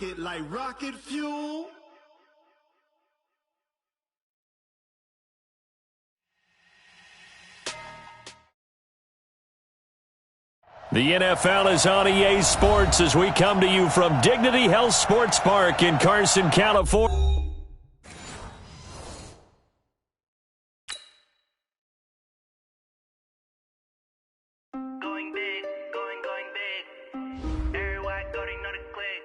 rocket like rocket fuel. The NFL is on EA Sports as we come to you from Dignity Health Sports Park in Carson, California. Going big, going big. Everywhere I go, they know the click.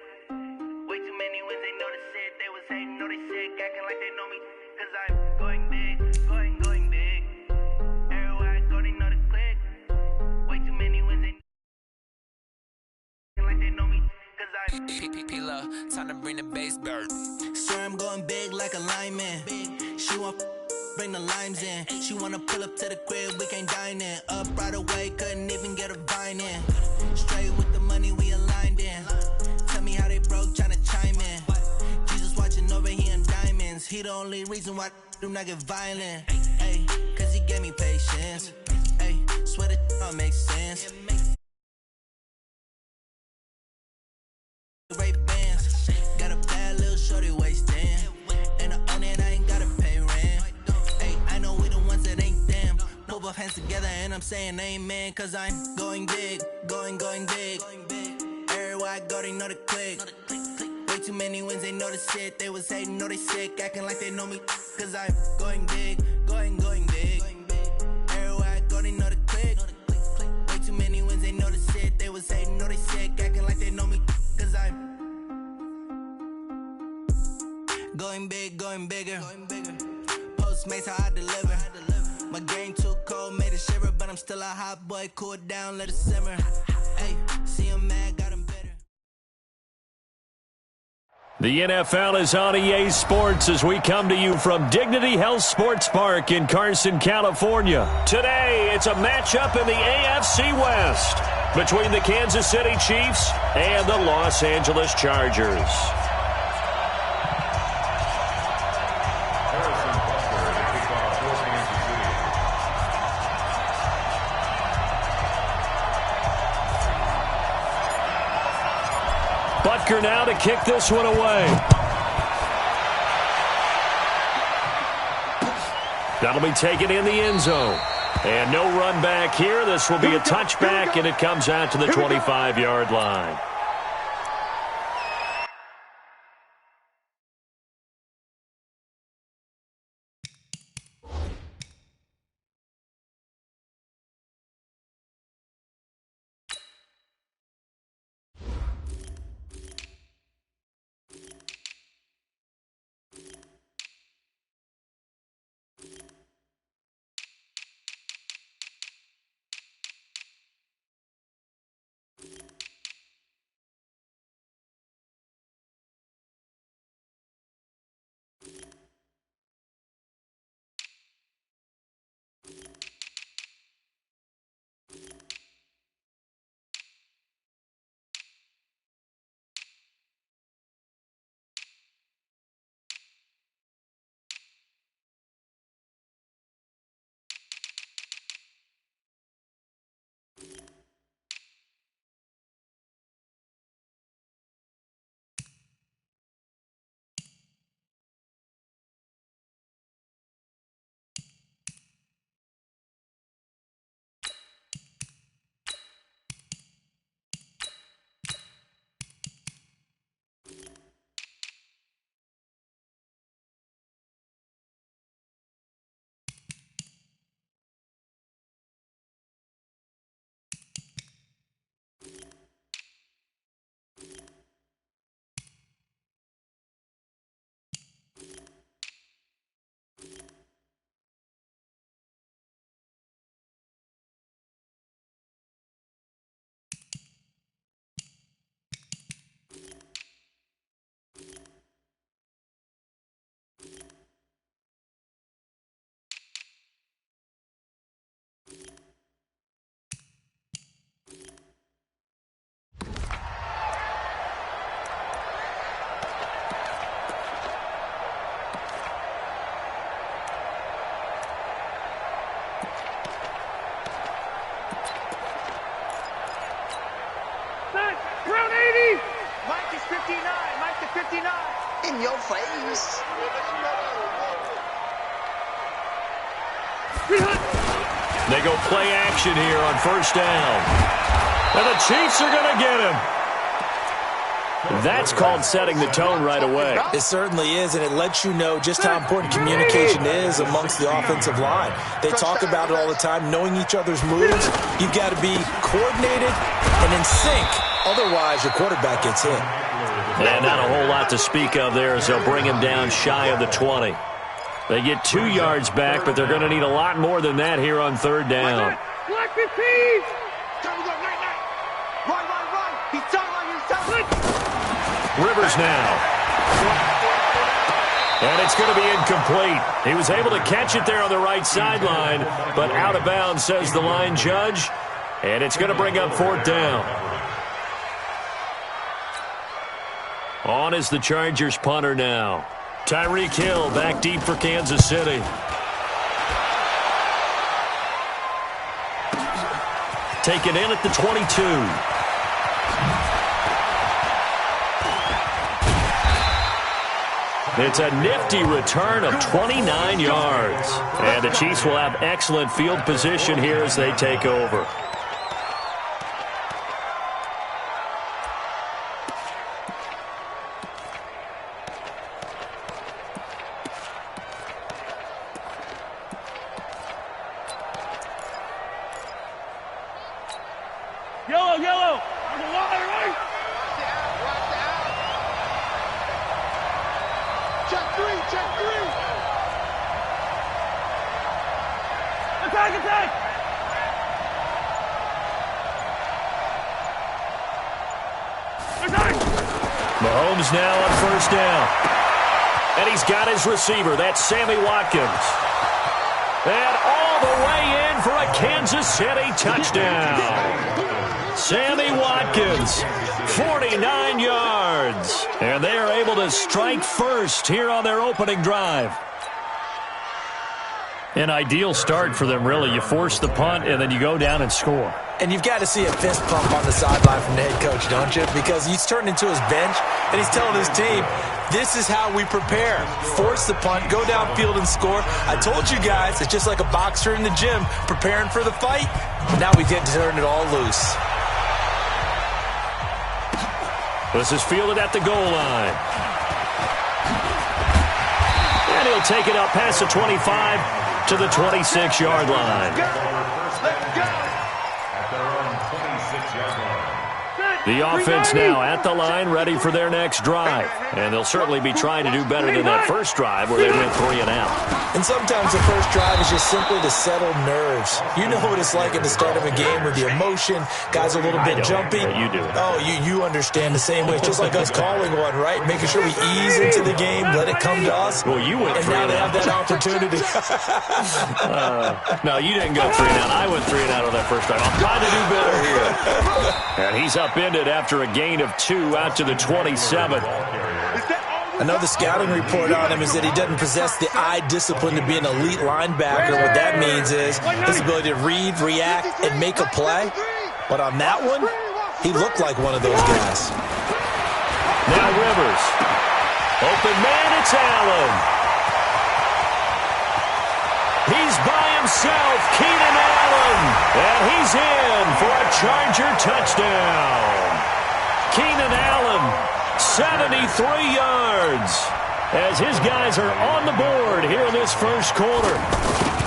Way too many wins, they know the shit. They was hating, know they sick, acting like they know me. Cause I'm going big, going big. Everywhere I go, they know the click. Way too many wins, they like they know me. Cause I'm P-P-P-Love, time to bring the bass bird. swear I'm going big like a lineman. She want bring the limes in. She wanna pull up to the crib, we can't dine in. Up right away, couldn't even get a vine in. Straight with the money we aligned in. Tell me how they broke, tryna chime in. Jesus watching over here in diamonds. He the only reason why I do not get violent. Ay, cause he gave me patience. Ay, swear that all makes sense. Ray-Bans, got a bad little shorty wasting. And I own it, I ain't gotta pay rent. Ay, I know we the ones that ain't them. Put both hands together and I'm saying amen. Cause I'm going big, going big. Everywhere I go, they know the click. Way too many wins, they know the shit. They was hating, know they sick, acting like they know me. Cause I'm going big, going big. Everywhere I go, they know the click. Way too many wins, they know the shit. They was hating, know they sick, acting like they know me. Cause I'm going big, going bigger. Postmates how I deliver. My game too cold, made it shiver, but I'm still a hot boy. Cool it down, let it simmer. Hey, see him mad, got him bitter. The NFL is on EA Sports as we come to you from Dignity Health Sports Park in Carson, California. Today, it's a matchup in the AFC West between the Kansas City Chiefs and the Los Angeles Chargers. Butker now to kick this one away. That'll be taken in the end zone. And no run back here. This will be a touchback, and it comes out to the 25-yard line. is 59. Mike is 59. In your face. They go play action here on first down. And the Chiefs are going to get him. That's called setting the tone right away. It certainly is, and it lets you know just how important communication is amongst the offensive line. They talk about it all the time, knowing each other's moves. You've got to be coordinated and in sync. Otherwise, your quarterback gets hit. And not a whole lot to speak of there as they'll bring him down shy of the 20. They get 2 yards back, but they're going to need a lot more than that here on third down. Black 15. Right. He's sideline. Rivers now. And it's going to be incomplete. He was able to catch it there on the right sideline, but out of bounds, says the line judge. And it's going to bring up fourth down. On is the Chargers punter now. Tyreek Hill back deep for Kansas City. Taken in at the 22. It's a nifty return of 29 yards. And the Chiefs will have excellent field position here as they take over. Yellow. On the line, right? Check three. Attack. Mahomes now on first down. And he's got his receiver. That's Sammy Watkins. And all the way in for a Kansas City touchdown. Sammy Watkins, 49 yards. And they are able to strike first here on their opening drive. An ideal start for them, really. You force the punt, and then you go down and score. And you've got to see a fist pump on the sideline from the head coach, don't you? Because he's turned into his bench, and he's telling his team, this is how we prepare. Force the punt, go downfield and score. I told you guys, it's just like a boxer in the gym preparing for the fight. Now we get to turn it all loose. This is fielded at the goal line. And he'll take it up past the 25 to the 26-yard line. The offense now at the line, ready for their next drive. And they'll certainly be trying to do better than that first drive where they went 3 and out. And sometimes the first drive is just simply to settle nerves. You know what it's like at the start of a game with the emotion. Guys a little bit jumpy. You do. Oh, you understand the same way. It's just like us calling one, right? Making sure we ease into the game, let it come to us. Well, you went 3 and now and they out. have that opportunity. No, you didn't go 3 and out. I went 3 and out on that first drive. I'm trying to do better here. And he's upended after a gain of 2 out to the 27. Another scouting report on him is that he doesn't possess the eye discipline to be an elite linebacker. What that means is his ability to read, react, and make a play. But on that one, he looked like one of those guys. Now Rivers. Open man, it's Allen. He's by himself, Keenan Allen. And he's in for a Charger touchdown. Keenan Allen, 73 yards, as his guys are on the board here in this first quarter.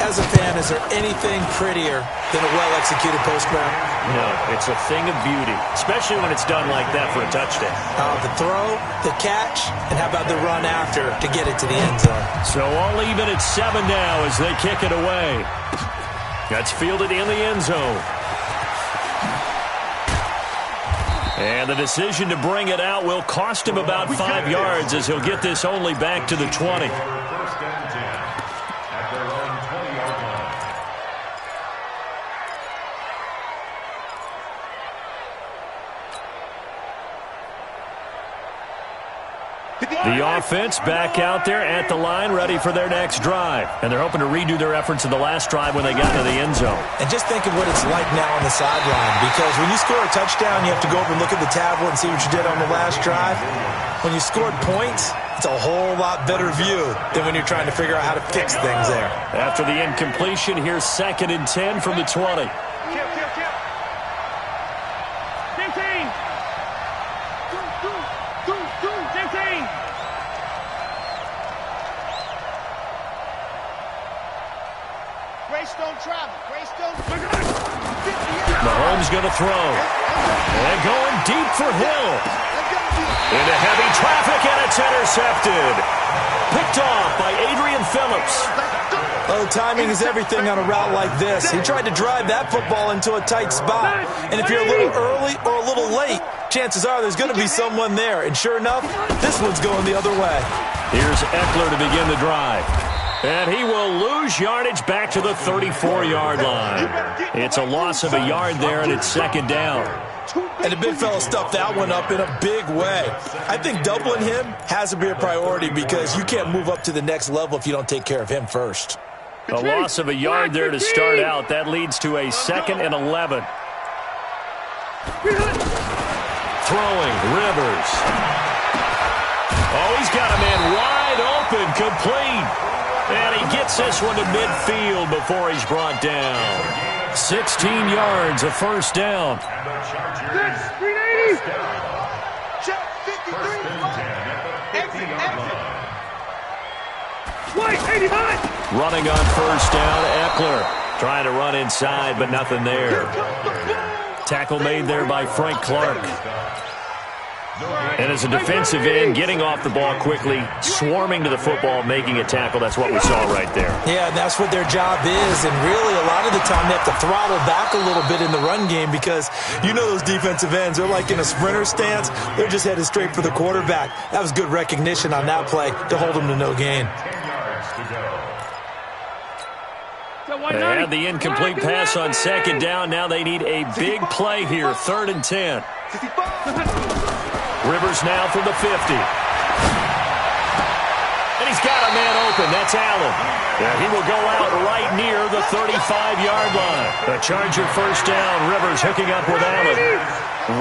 As a fan, is there anything prettier than a well-executed post-grab? No, it's a thing of beauty, especially when it's done like that for a touchdown. The throw, the catch, and how about the run after to get it to the end zone? So all even at 7 now as they kick it away. That's fielded in the end zone. And the decision to bring it out will cost him about 5 yards as he'll get this only back to the 20. The offense back out there at the line, ready for their next drive. And they're hoping to redo their efforts in the last drive when they got to the end zone. And just think of what it's like now on the sideline, because when you score a touchdown, you have to go over and look at the tablet and see what you did on the last drive. When you scored points, it's a whole lot better view than when you're trying to figure out how to fix things there. After the incompletion, here's 2nd and 10 from the 20. Mahomes going to throw. And going deep for Hill. Into heavy traffic, and it's intercepted. Picked off by Adrian Phillips. Oh, timing is everything on a route like this. He tried to drive that football into a tight spot. And if you're a little early or a little late, chances are there's going to be someone there. And sure enough, this one's going the other way. Here's Eckler to begin the drive. And he will lose yardage back to the 34-yard line. It's a loss of a yard there, and it's 2nd down. And the big fella stuffed that one up in a big way. I think doubling him has to be a priority because you can't move up to the next level if you don't take care of him first. A loss of a yard there to start out. That leads to a 2nd and 11. Throwing, Rivers. Oh, he's got a man wide open, complete. And he gets this one to midfield before he's brought down. 16 yards, a 1st down. Running on 1st down, Eckler. Trying to run inside, but nothing there. Tackle made there by Frank Clark. And as a defensive end, getting off the ball quickly, swarming to the football, making a tackle. That's what we saw right there. Yeah, and that's what their job is. And really, a lot of the time, they have to throttle back a little bit in the run game because you know those defensive ends, they're like in a sprinter stance. They're just headed straight for the quarterback. That was good recognition on that play to hold them to no gain. They had the incomplete pass on 2nd down. Now they need a big play here, 3rd and 10. Rivers now from the 50. And he's got a man open. That's Allen. Yeah, he will go out right near the 35-yard line. The Charger 1st down. Rivers hooking up with Allen.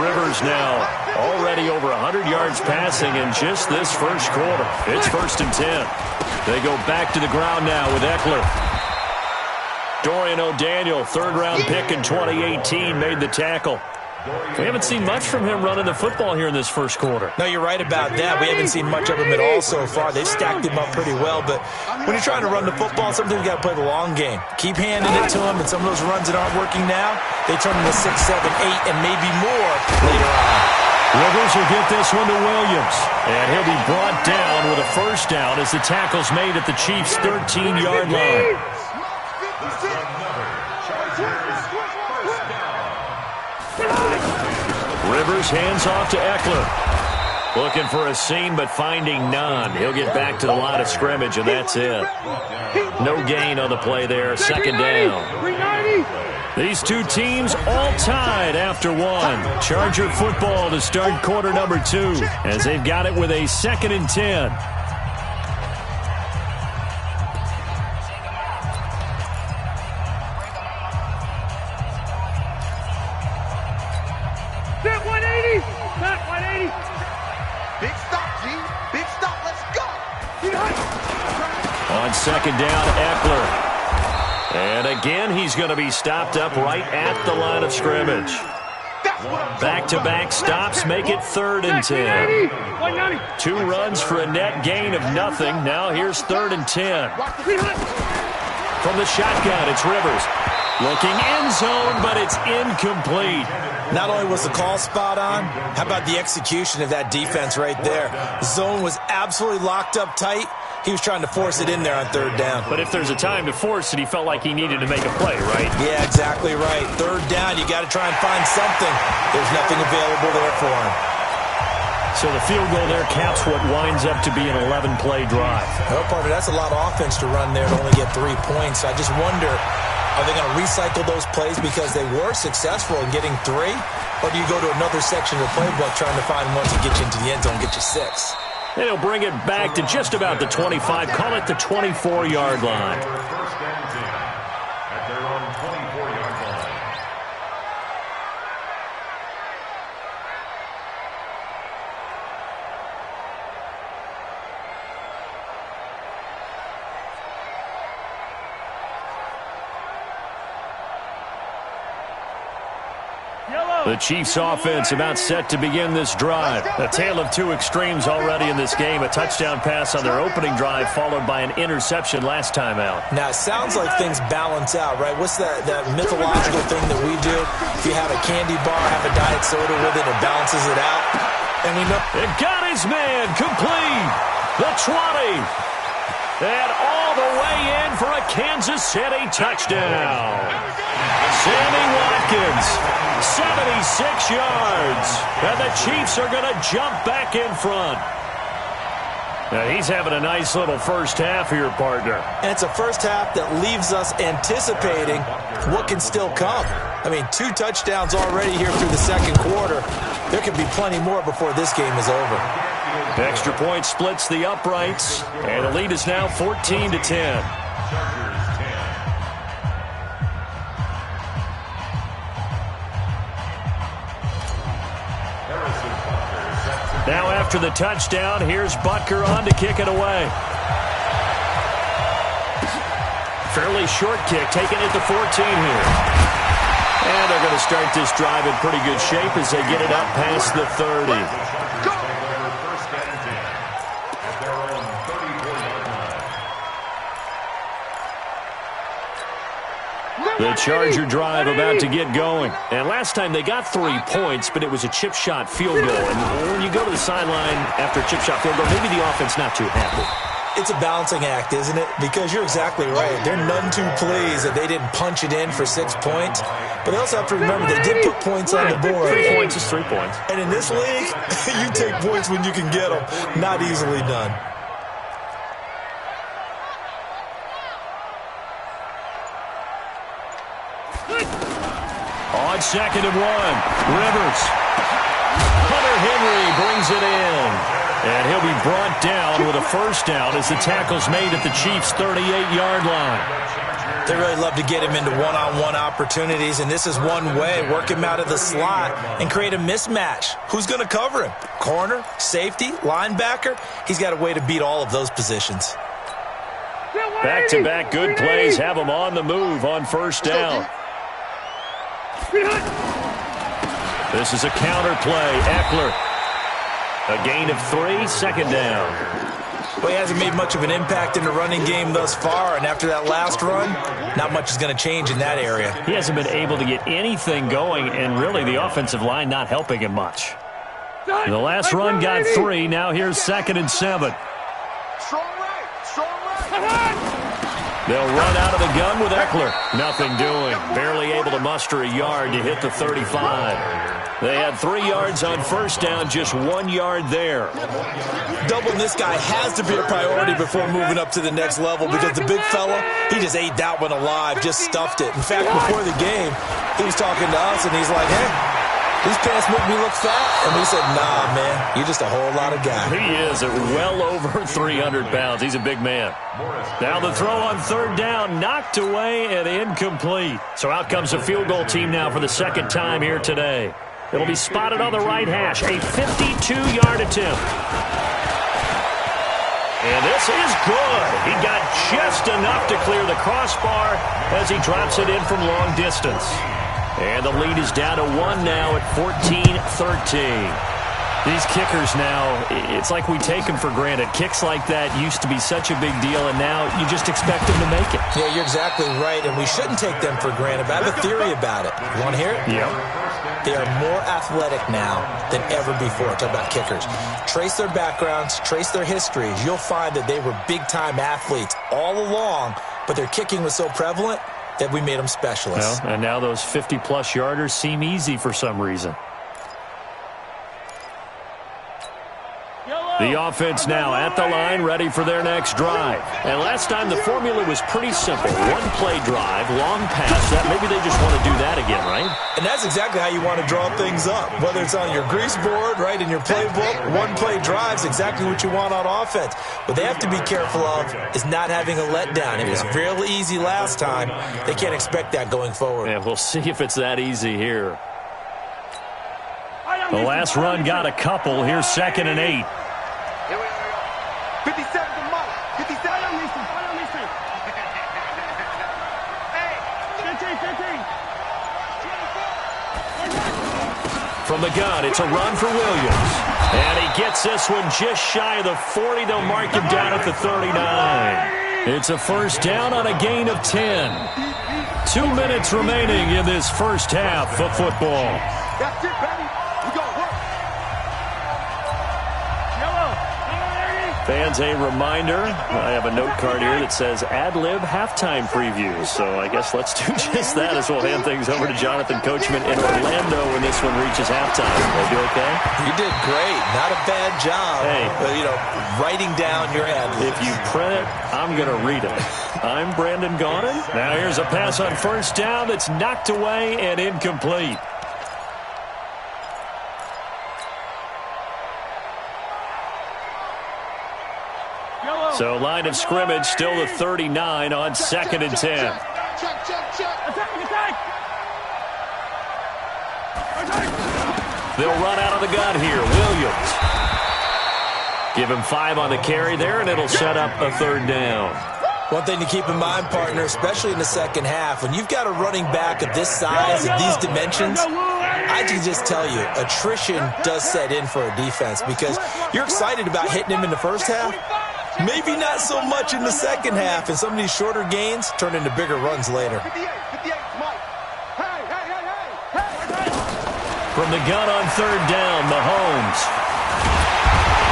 Rivers now already over 100 yards passing in just this first quarter. It's 1st and 10. They go back to the ground now with Eckler. Dorian O'Daniel, 3rd-round pick in 2018, made the tackle. We haven't seen much from him running the football here in this first quarter. No, you're right about that. We haven't seen much of him at all so far. They've stacked him up pretty well, but when you're trying to run the football, sometimes you got to play the long game. Keep handing it to him, and some of those runs that aren't working now, they turn into 6, 7, 8, and maybe more later on. Rivers will get this one to Williams, and he'll be brought down with a 1st down as the tackle's made at the Chiefs' 13-yard line. Rivers hands off to Eckler. Looking for a seam, but finding none. He'll get back to the line of scrimmage, and that's it. No gain on the play there. 2nd down. These two teams all tied after one. Charger football to start quarter number 2 as they've got it with a 2nd and 10. On 2nd down, Eckler. And again, he's going to be stopped up right at the line of scrimmage. Back-to-back stops make it 3rd and 10. 2 runs for a net gain of nothing. Now here's 3rd and 10. From the shotgun, it's Rivers. Looking end zone, but it's incomplete. Not only was the call spot on, how about the execution of that defense right there? Zone was absolutely locked up tight. He was trying to force it in there on 3rd down. But if there's a time to force it, he felt like he needed to make a play, right? Yeah, exactly right. 3rd down, you got to try and find something. There's nothing available there for him. So the field goal there caps what winds up to be an 11-play drive. No, partner, that's a lot of offense to run there to only get 3 points. I just wonder, are they going to recycle those plays because they were successful in getting 3? Or do you go to another section of the playbook trying to find one to get you into the end zone and get you 6? And he'll bring it back to just about the 25. Call it the 24-yard line. First and 10 at their own 24-yard line. The Chiefs offense about set to begin this drive. A tale of two extremes already in this game. A touchdown pass on their opening drive followed by an interception last time out. Now, it sounds like things balance out, right? What's that mythological thing that we do? If you have a candy bar, have a diet soda with it, it balances it out. And we know It got his man complete. The 20. And all the way in for a Kansas City touchdown. Sammy Watkins, 76 yards. And the Chiefs are going to jump back in front. Now, he's having a nice little first half here, partner. and it's a first half that leaves us anticipating what can still come. I mean, 2 touchdowns already here through the second quarter. There could be plenty more before this game is over. Extra point splits the uprights, and the lead is now 14-10. Now after the touchdown, here's Butker on to kick it away. Fairly short kick, taken at the 14 here. And they're going to start this drive in pretty good shape as they get it up past the 30. The Charger drive about to get going. And last time they got 3 points, but it was a chip shot field goal. And when you go to the sideline after a chip shot field goal, maybe the offense not too happy. It's a balancing act, isn't it? Because you're exactly right. They're none too pleased that they didn't punch it in for 6 points. But they also have to remember they did put points on the board. 3 points is 3 points. And in this league, you take points when you can get them. Not easily done. On 2nd and 1, Rivers. Hunter Henry brings it in. And he'll be brought down with a first down as the tackle's made at the Chiefs' 38-yard line. They really love to get him into one-on-one opportunities, and this is one way. Work him out of the slot and create a mismatch. Who's going to cover him? Corner, safety, linebacker? He's got a way to beat all of those positions. Back-to-back good plays have him on the move on first down. This is a counter play. Eckler. A gain of 3, second down. Well, he hasn't made much of an impact in the running game thus far, and after that last run, not much is going to change in that area. He hasn't been able to get anything going, and really the offensive line not helping him much. The last run got 3. Now here's 2nd and 7. Strong right. Strong right. They'll run out of the gun with Eckler. Nothing doing. Barely able to muster a yard to hit the 35. They had 3 yards on first down, just 1 yard there. Doubling this guy has to be a priority before moving up to the next level because the big fella, he just ate that one alive, just stuffed it. In fact, before the game, he was talking to us, and he's like, hey, these pants make me look fat. And we said, nah, man, you're just a whole lot of guy. He is at well over 300 pounds. He's a big man. Now the throw on third down, knocked away and incomplete. So out comes a field goal team now for the second time here today. It'll be spotted on the right hash, a 52-yard attempt. And this is good. He got just enough to clear the crossbar as he drops it in from long distance. And the lead is down to 1 now at 14-13. These kickers now, it's like we take them for granted. Kicks like that used to be such a big deal, and now you just expect them to make it. Yeah, you're exactly right, and we shouldn't take them for granted. But I have a theory about it. You want to hear it? Yeah. They are more athletic now than ever before. Talk about kickers. Trace their backgrounds, trace their histories. You'll find that they were big-time athletes all along, but their kicking was so prevalent that we made them specialists. Well, and now those 50-plus yarders seem easy for some reason. The offense now at the line, ready for their next drive. And last time the formula was pretty simple. One-play drive, long pass. That maybe they just want to do that again, right? And that's exactly how you want to draw things up. Whether it's on your grease board, right, in your playbook, one-play drive is exactly what you want on offense. What they have to be careful of is not having a letdown. It was real easy last time. They can't expect that going forward. Yeah, we'll see if it's that easy here. The last run got a couple. Here's 2nd and 8. 57 to Mike. 57. From the gun, it's a run for Williams. And he gets this one just shy of the 40. They'll mark him down at the 39. It's a first down on a gain of 10. 2 minutes remaining in this first half of football. That's it, baby. We go work. Fans, a reminder, I have a note card here that says ad-lib halftime previews. So I guess let's do just that as we'll hand things over to Jonathan Coachman in Orlando when this one reaches halftime. They do okay? You did great. Not a bad job. Hey. Writing down your ad-libs. If you print it, I'm going to read it. I'm Brandon Gaudin. Now here's a pass on first down that's knocked away and incomplete. So line of scrimmage still the 39 on 2nd and 10. Check. Attack. They'll run out of the gun here. Williams. Give him 5 on the carry there, and it'll set up a 3rd down. One thing to keep in mind, partner, especially in the second half, when you've got a running back of this size, of these dimensions, I can just tell you, attrition does set in for a defense because you're excited about hitting him in the first half. Maybe not so much in the second half, and some of these shorter gains turn into bigger runs later. 58, Mike. Hey. From the gun on 3rd down, Mahomes.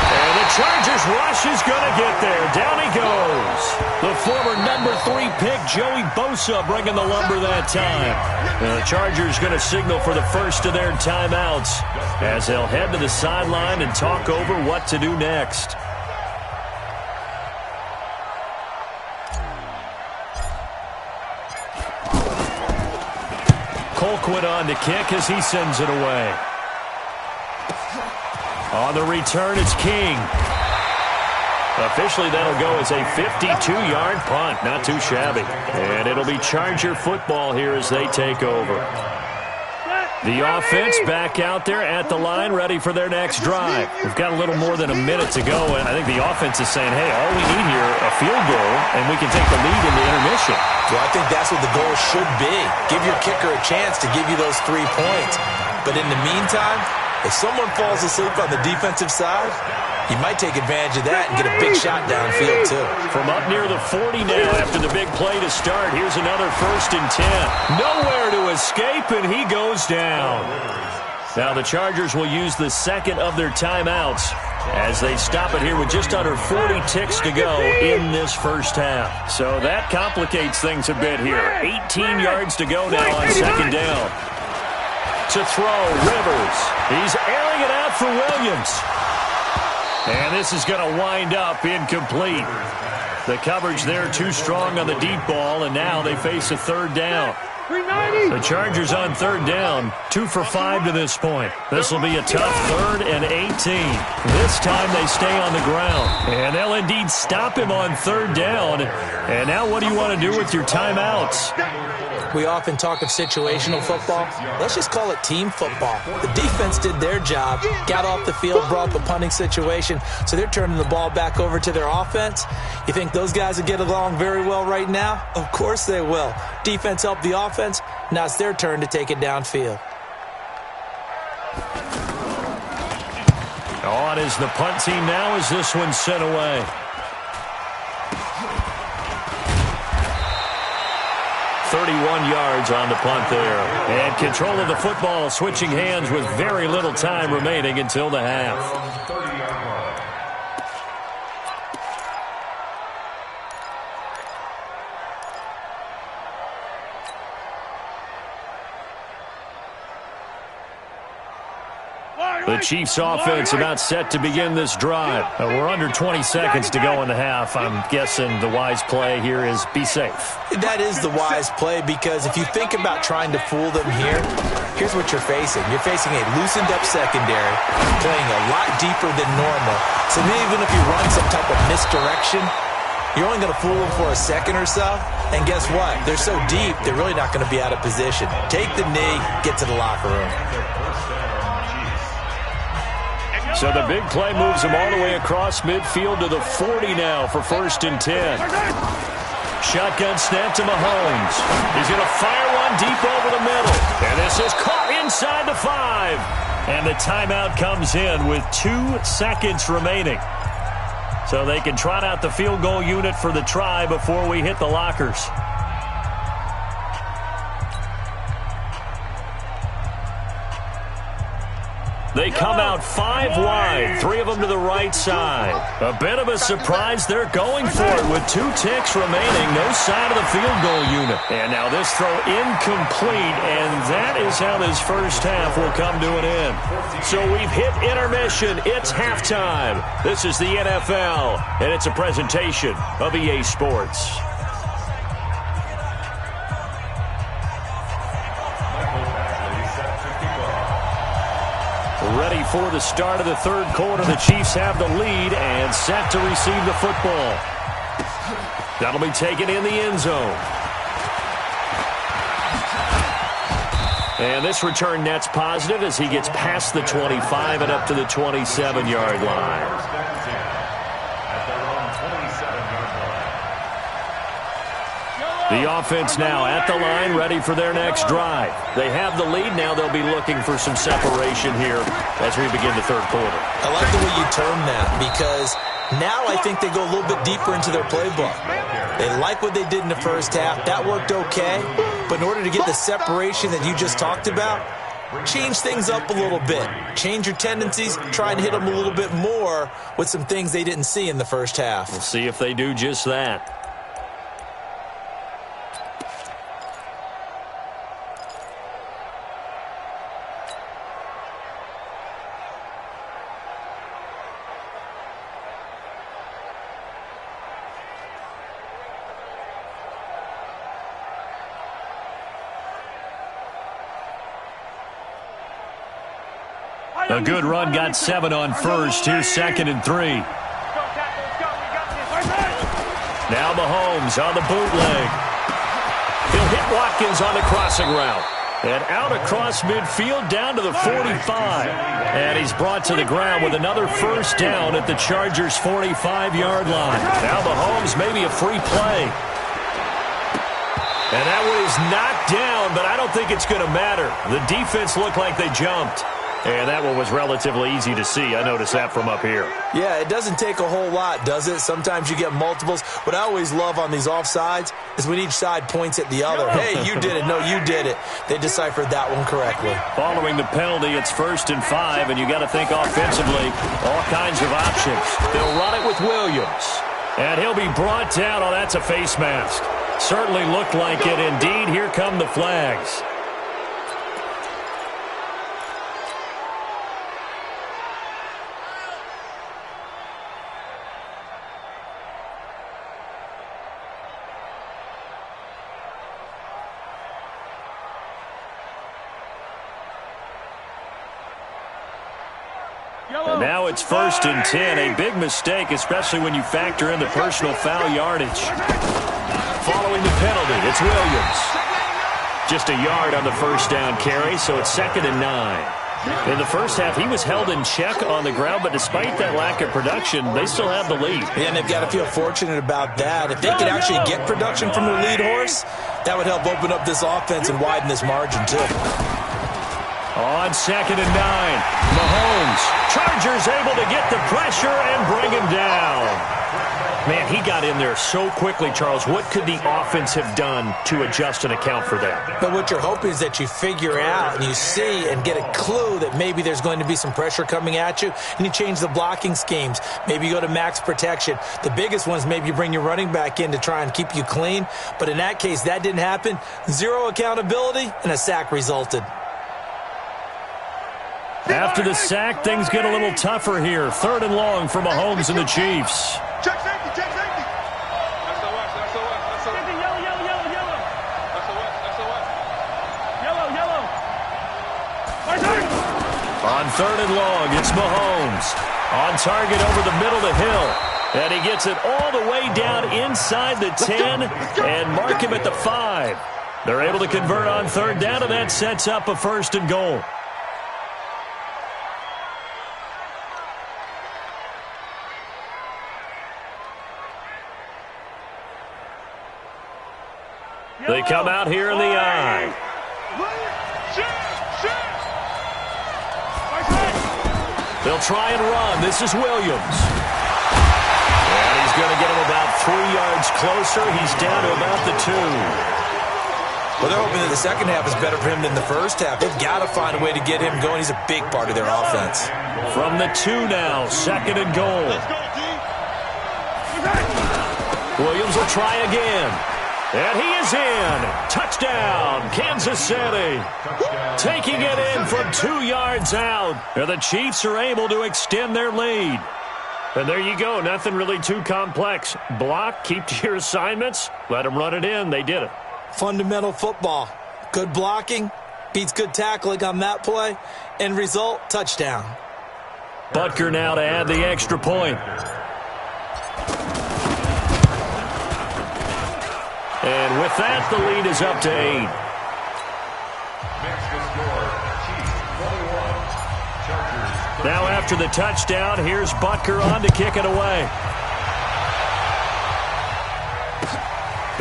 And the Chargers rush is going to get there. Down he goes. The former number 3 pick, Joey Bosa, bringing the lumber that time. And the Chargers going to signal for the first of their timeouts as they'll head to the sideline and talk over what to do next. Colquitt on the kick as he sends it away. On the return, it's King. Officially, that'll go as a 52-yard punt. Not too shabby. And it'll be Charger football here as they take over. The offense back out there at the line, ready for their next drive. We've got a little more than a minute to go, and I think the offense is saying, hey, all we need here, a field goal, and we can take the lead in the intermission. Well, I think that's what the goal should be. Give your kicker a chance to give you those 3 points. But in the meantime, if someone falls asleep on the defensive side, you might take advantage of that and get a big shot downfield, too. From up near the 40 now after the big play to start, here's another 1st and 10. Nowhere to escape, and he goes down. Now the Chargers will use the 2nd of their timeouts as they stop it here with just under 40 ticks to go in this first half. So that complicates things a bit here. 18 yards to go now on 2nd down. To throw, Rivers. He's airing it out for Williams. And this is going to wind up incomplete. The coverage there too strong on the deep ball, and now they face a 3rd down. The Chargers on 3rd down, 2 for 5 to this point. This will be a tough 3rd and 18. This time they stay on the ground, and they'll indeed stop him on 3rd down. And now what do you want to do with your timeouts? We often talk of situational football. Let's just call it team football. The defense did their job, got off the field, brought up a punting situation, so they're turning the ball back over to their offense. You think those guys will get along very well right now? Of course they will. Defense helped the offense. Now it's their turn to take it downfield. On is the punt team now as this one's sent away. yards on the punt there. And control of the football switching hands with very little time remaining until the half. The Chiefs offense about set to begin this drive. We're under 20 seconds to go in the half. I'm guessing the wise play here is be safe. That is the wise play, because if you think about trying to fool them here, here's what you're facing. You're facing a loosened up secondary, playing a lot deeper than normal. So even if you run some type of misdirection, you're only going to fool them for a second or so. And guess what? They're so deep, they're really not going to be out of position. Take the knee, get to the locker room. So the big play moves him all the way across midfield to the 40 now for 1st and 10. Shotgun snap to Mahomes. He's going to fire one deep over the middle. And this is caught inside the 5. And the timeout comes in with 2 seconds remaining. So they can trot out the field goal unit for the try before we hit the lockers. They come out 5 wide, 3 of them to the right side. A bit of a surprise. They're going for it with 2 ticks remaining. No sign of the field goal unit. And now this throw incomplete, and that is how this first half will come to an end. So we've hit intermission. It's halftime. This is the NFL, and it's a presentation of EA Sports. Ready for the start of the 3rd quarter. The Chiefs have the lead and set to receive the football. That'll be taken in the end zone. And this return net's positive as he gets past the 25 and up to the 27-yard line. The offense now at the line, ready for their next drive. They have the lead. Now they'll be looking for some separation here as we begin the 3rd quarter. I like the way you term that, because now I think they go a little bit deeper into their playbook. They like what they did in the first half. That worked okay. But in order to get the separation that you just talked about, change things up a little bit. Change your tendencies. Try and hit them a little bit more with some things they didn't see in the first half. We'll see if they do just that. A good run, got 7 on first. Here's 2nd and 3. Now Mahomes on the bootleg. He'll hit Watkins on the crossing route. And out across midfield down to the 45. And he's brought to the ground with another first down at the Chargers' 45-yard line. Now Mahomes, maybe a free play. And that one is knocked down, but I don't think it's going to matter. The defense looked like they jumped. And that one was relatively easy to see. I noticed that from up here. Yeah, it doesn't take a whole lot, does it? Sometimes you get multiples. What I always love on these offsides is when each side points at the other. Hey, you did it. No, you did it. They deciphered that one correctly. Following the penalty, it's 1st and 5, and you got to think offensively, all kinds of options. They'll run it with Williams. And he'll be brought down. Oh, that's a face mask. Certainly looked like it. Indeed, here come the flags. And now it's 1st and 10. A big mistake, especially when you factor in the personal foul yardage. Following the penalty, it's Williams. Just a yard on the first down carry, so it's 2nd and 9. In the first half, he was held in check on the ground, but despite that lack of production, they still have the lead. Yeah, and they've got to feel fortunate about that. If they could actually get production from their lead horse, that would help open up this offense and widen this margin, too. On 2nd and 9, Mahomes. Chargers able to get the pressure and bring him down. Man, he got in there so quickly, Charles. What could the offense have done to adjust and account for that? But what you're hoping is that you figure out and you see and get a clue that maybe there's going to be some pressure coming at you, and you change the blocking schemes. Maybe you go to max protection. The biggest one is maybe you bring your running back in to try and keep you clean. But in that case, that didn't happen. Zero accountability, and a sack resulted. After the sack, things get a little tougher here. 3rd and long for Mahomes and the Chiefs. Check safety, check safety. On 3rd and long, it's Mahomes. On target over the middle to Hill. And he gets it all the way down inside the 10 and mark him at the 5. They're able to convert on 3rd down, and that sets up a 1st and goal. They come out here in the I. They'll try and run. This is Williams. And he's going to get him about 3 yards closer. He's down to about the 2. Well, they're hoping that the second half is better for him than the first half. They've got to find a way to get him going. He's a big part of their offense. From the 2 now, 2nd and goal. Williams will try again. And he is in. Touchdown, Kansas City. Taking it in from 2 yards out. And the Chiefs are able to extend their lead. And there you go. Nothing really too complex. Block, keep to your assignments, let them run it in. They did it. Fundamental football. Good blocking beats good tackling on that play. End result, touchdown. Butker now to add the extra point. And with that, the lead is up to 8. Now after the touchdown, here's Butker on to kick it away.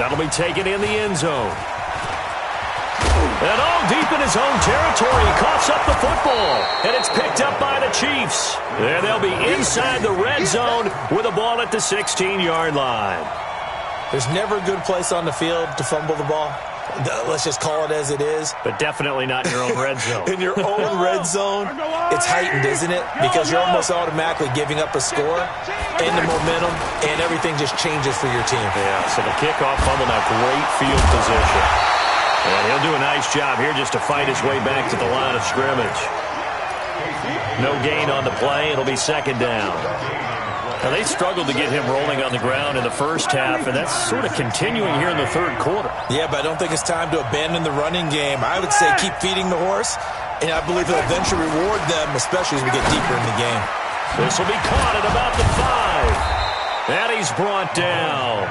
That'll be taken in the end zone. And all deep in his own territory, he coughs up the football. And it's picked up by the Chiefs. And they'll be inside the red zone with a ball at the 16-yard line. There's never a good place on the field to fumble the ball. Let's just call it as it is. But definitely not in your own red zone. In your own red zone, it's heightened, isn't it? Because you're almost automatically giving up a score and the momentum, and everything just changes for your team. Yeah, so the kickoff fumble, now great field position. And he'll do a nice job here just to fight his way back to the line of scrimmage. No gain on the play. It'll be 2nd down. Now, they struggled to get him rolling on the ground in the first half, and that's sort of continuing here in the 3rd quarter. Yeah, but I don't think it's time to abandon the running game. I would say keep feeding the horse, and I believe he'll eventually reward them, especially as we get deeper in the game. This will be caught at about the 5. And he's brought down.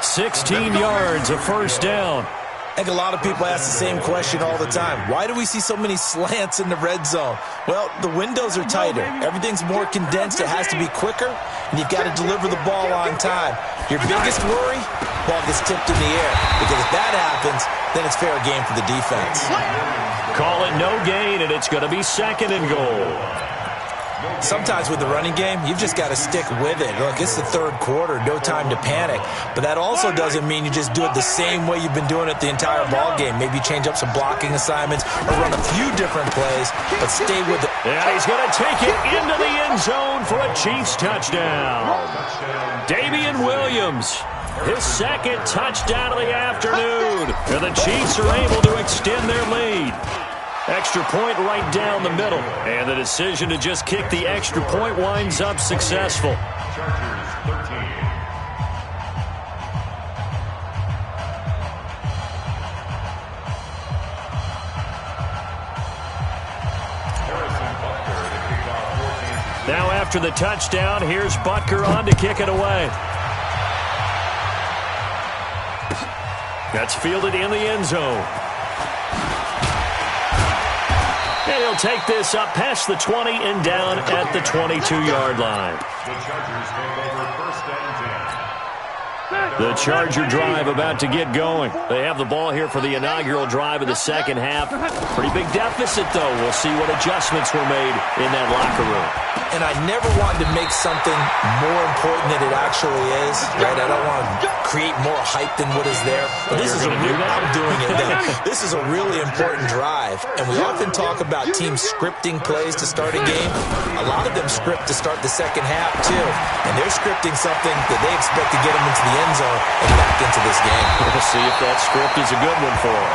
16 yards, a 1st down. I think a lot of people ask the same question all the time. Why do we see so many slants in the red zone? Well, the windows are tighter. Everything's more condensed. It has to be quicker, and you've got to deliver the ball on time. Your biggest worry, ball gets tipped in the air. Because if that happens, then it's fair game for the defense. Call it no gain, and it's going to be 2nd and goal. Sometimes with the running game, you've just got to stick with it. Look, it's the 3rd quarter, no time to panic. But that also doesn't mean you just do it the same way you've been doing it the entire ball game. Maybe change up some blocking assignments or run a few different plays, but stay with it. And he's going to take it into the end zone for a Chiefs touchdown. Damian Williams, his 2nd touchdown of the afternoon. And the Chiefs are able to extend their lead. Extra point right down the middle. And the decision to just kick the extra point winds up successful. Now after the touchdown, here's Butker on to kick it away. That's fielded in the end zone. And he'll take this up past the 20 and down at the 22-yard line. The Chargers take over 1st and 10. The Charger drive about to get going. They have the ball here for the inaugural drive of the 2nd half. Pretty big deficit, though. We'll see what adjustments were made in that locker room. And I never wanted to make something more important than it actually is. Right? I don't want to create more hype than what is there. But this is I'm doing it now. This is a really important drive. And we often talk about teams scripting plays to start a game. A lot of them script to start the 2nd half, too. And they're scripting something that they expect to get them into the end zone and back into this game. We'll see if that script is a good one for him.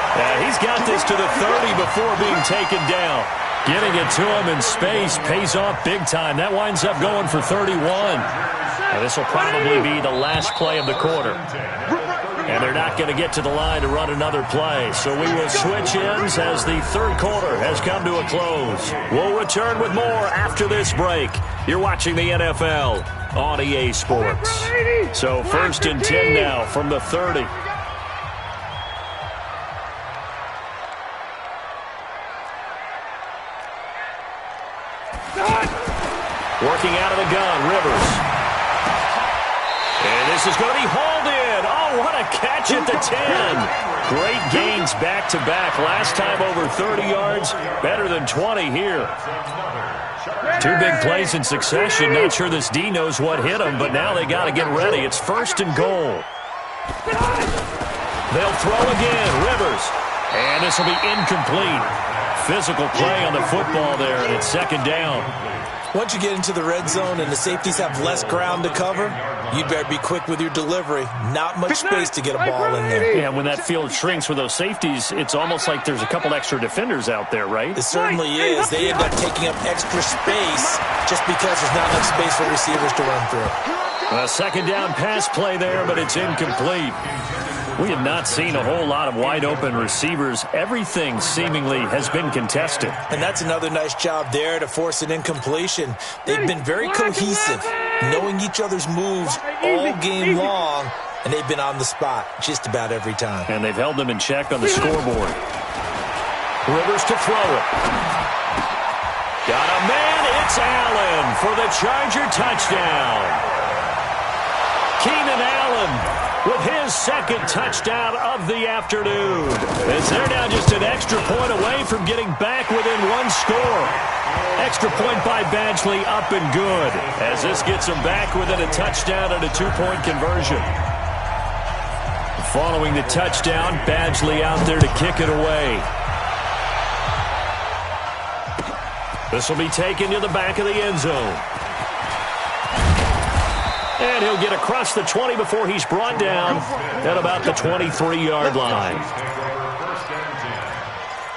He's got this to the 30 before being taken down. Getting it to him in space pays off big time. That winds up going for 31. Now, this will probably be the last play of the quarter. And they're not going to get to the line to run another play. So we will switch ends as the third quarter has come to a close. We'll return with more after this break. You're watching the NFL on EA Sports. So 1st and 10 now from the 30. Working out of the gun, Rivers. And this is going to be hauled in. Oh, what a catch at the 10. Great gains back-to-back. Last time over 30 yards, better than 20 here. 2 big plays in succession. Not sure this D knows what hit him, but now they got to get ready. It's 1st and goal. They'll throw again, Rivers. And this will be incomplete. Physical play on the football there, and it's 2nd down. Once you get into the red zone and the safeties have less ground to cover, you'd better be quick with your delivery. Not much space to get a ball in there. Yeah, when that field shrinks with those safeties, it's almost like there's a couple extra defenders out there, right? It certainly is. They end up taking up extra space just because there's not enough space for receivers to run through. A 2nd down pass play there, but it's incomplete. We have not seen a whole lot of wide-open receivers. Everything seemingly has been contested. And that's another nice job there to force an incompletion. They've been very cohesive, knowing each other's moves all game long, and they've been on the spot just about every time. And they've held them in check on the scoreboard. Rivers to throw it. Got a man. It's Allen for the Charger touchdown. Keenan Allen with his 2nd touchdown of the afternoon. As they're now just an extra point away from getting back within 1 score. Extra point by Badgley, up and good. As this gets them back within a touchdown and a 2-point conversion. Following the touchdown, Badgley out there to kick it away. This will be taken to the back of the end zone. And he'll get across the 20 before he's brought down at about the 23-yard line.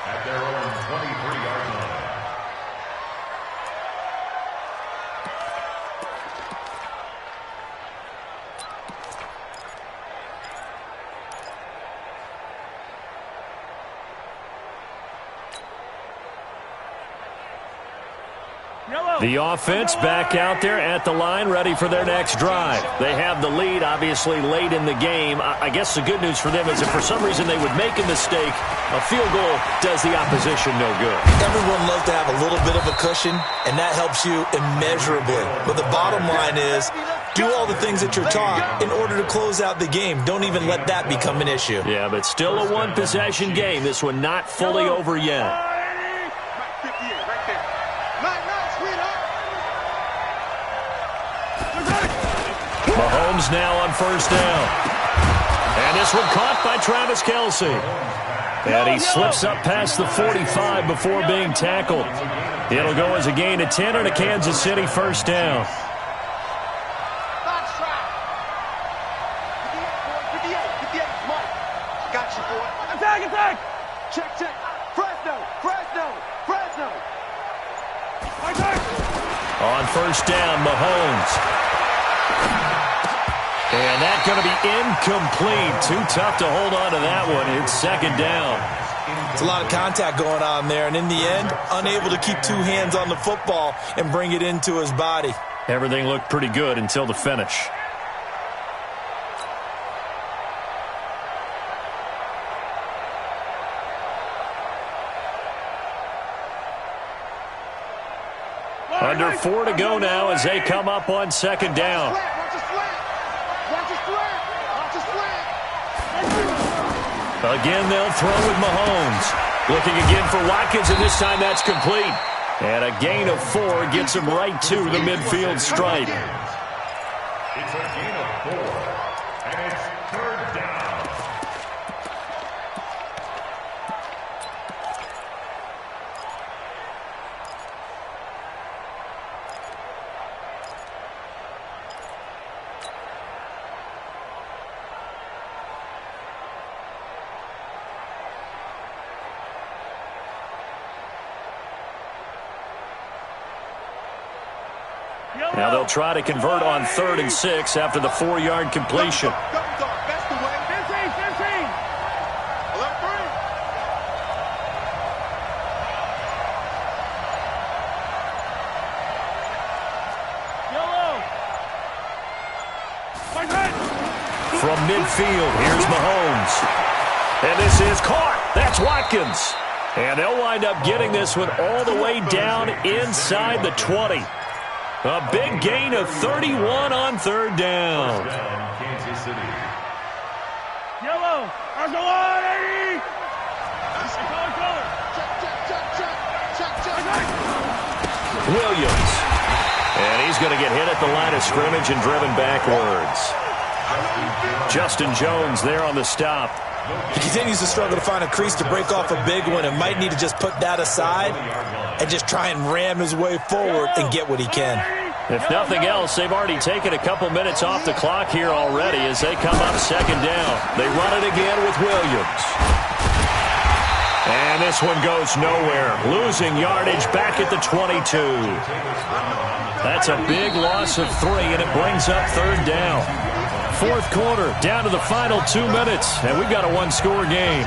At their own 23-yard line. The offense back out there at the line, ready for their next drive. They have the lead, obviously, late in the game. I guess the good news for them is if for some reason they would make a mistake, a field goal does the opposition no good. Everyone loves to have a little bit of a cushion, and that helps you immeasurably. But the bottom line is, do all the things that you're taught in order to close out the game. Don't even let that become an issue. Yeah, but still a one-possession game. This one not fully over yet. Mahomes now on 1st down. And this one caught by Travis Kelce. And he slips up past the 45 before being tackled. It'll go as a gain of 10 and a Kansas City 1st down. Attack! Check. Fresno! On 1st down, Mahomes. And that's going to be incomplete. Too tough to hold on to that one. It's 2nd down. It's a lot of contact going on there, and in the end, unable to keep 2 hands on the football and bring it into his body. Everything looked pretty good until the finish. Under 4 to go now as they come up on 2nd down. Again, they'll throw with Mahomes. Looking again for Watkins, and this time that's complete. And a gain of 4 gets him right to the midfield stripe. It's a gain of 4, and it's 3rd down. Now they'll try to convert on 3rd and 6 after the 4-yard completion. That's the way. 15. 11-3. Yellow. From midfield, here's Mahomes. And this is caught. That's Watkins. And they'll wind up getting this one all the way down inside the 20. A big gain of 31 on 3rd down. Kansas City. Yellow. There's the line, 80. Williams. And he's going to get hit at the line of scrimmage and driven backwards. Justin Jones there on the stop. He continues to struggle to find a crease to break off a big one and might need to just put that aside and just try and ram his way forward and get what he can. If nothing else, they've already taken a couple minutes off the clock here already as they come up 2nd down. They run it again with Williams. And this one goes nowhere. Losing yardage back at the 22. That's a big loss of 3, and it brings up 3rd down. 4th quarter, down to the final 2 minutes, and we've got a 1-score game.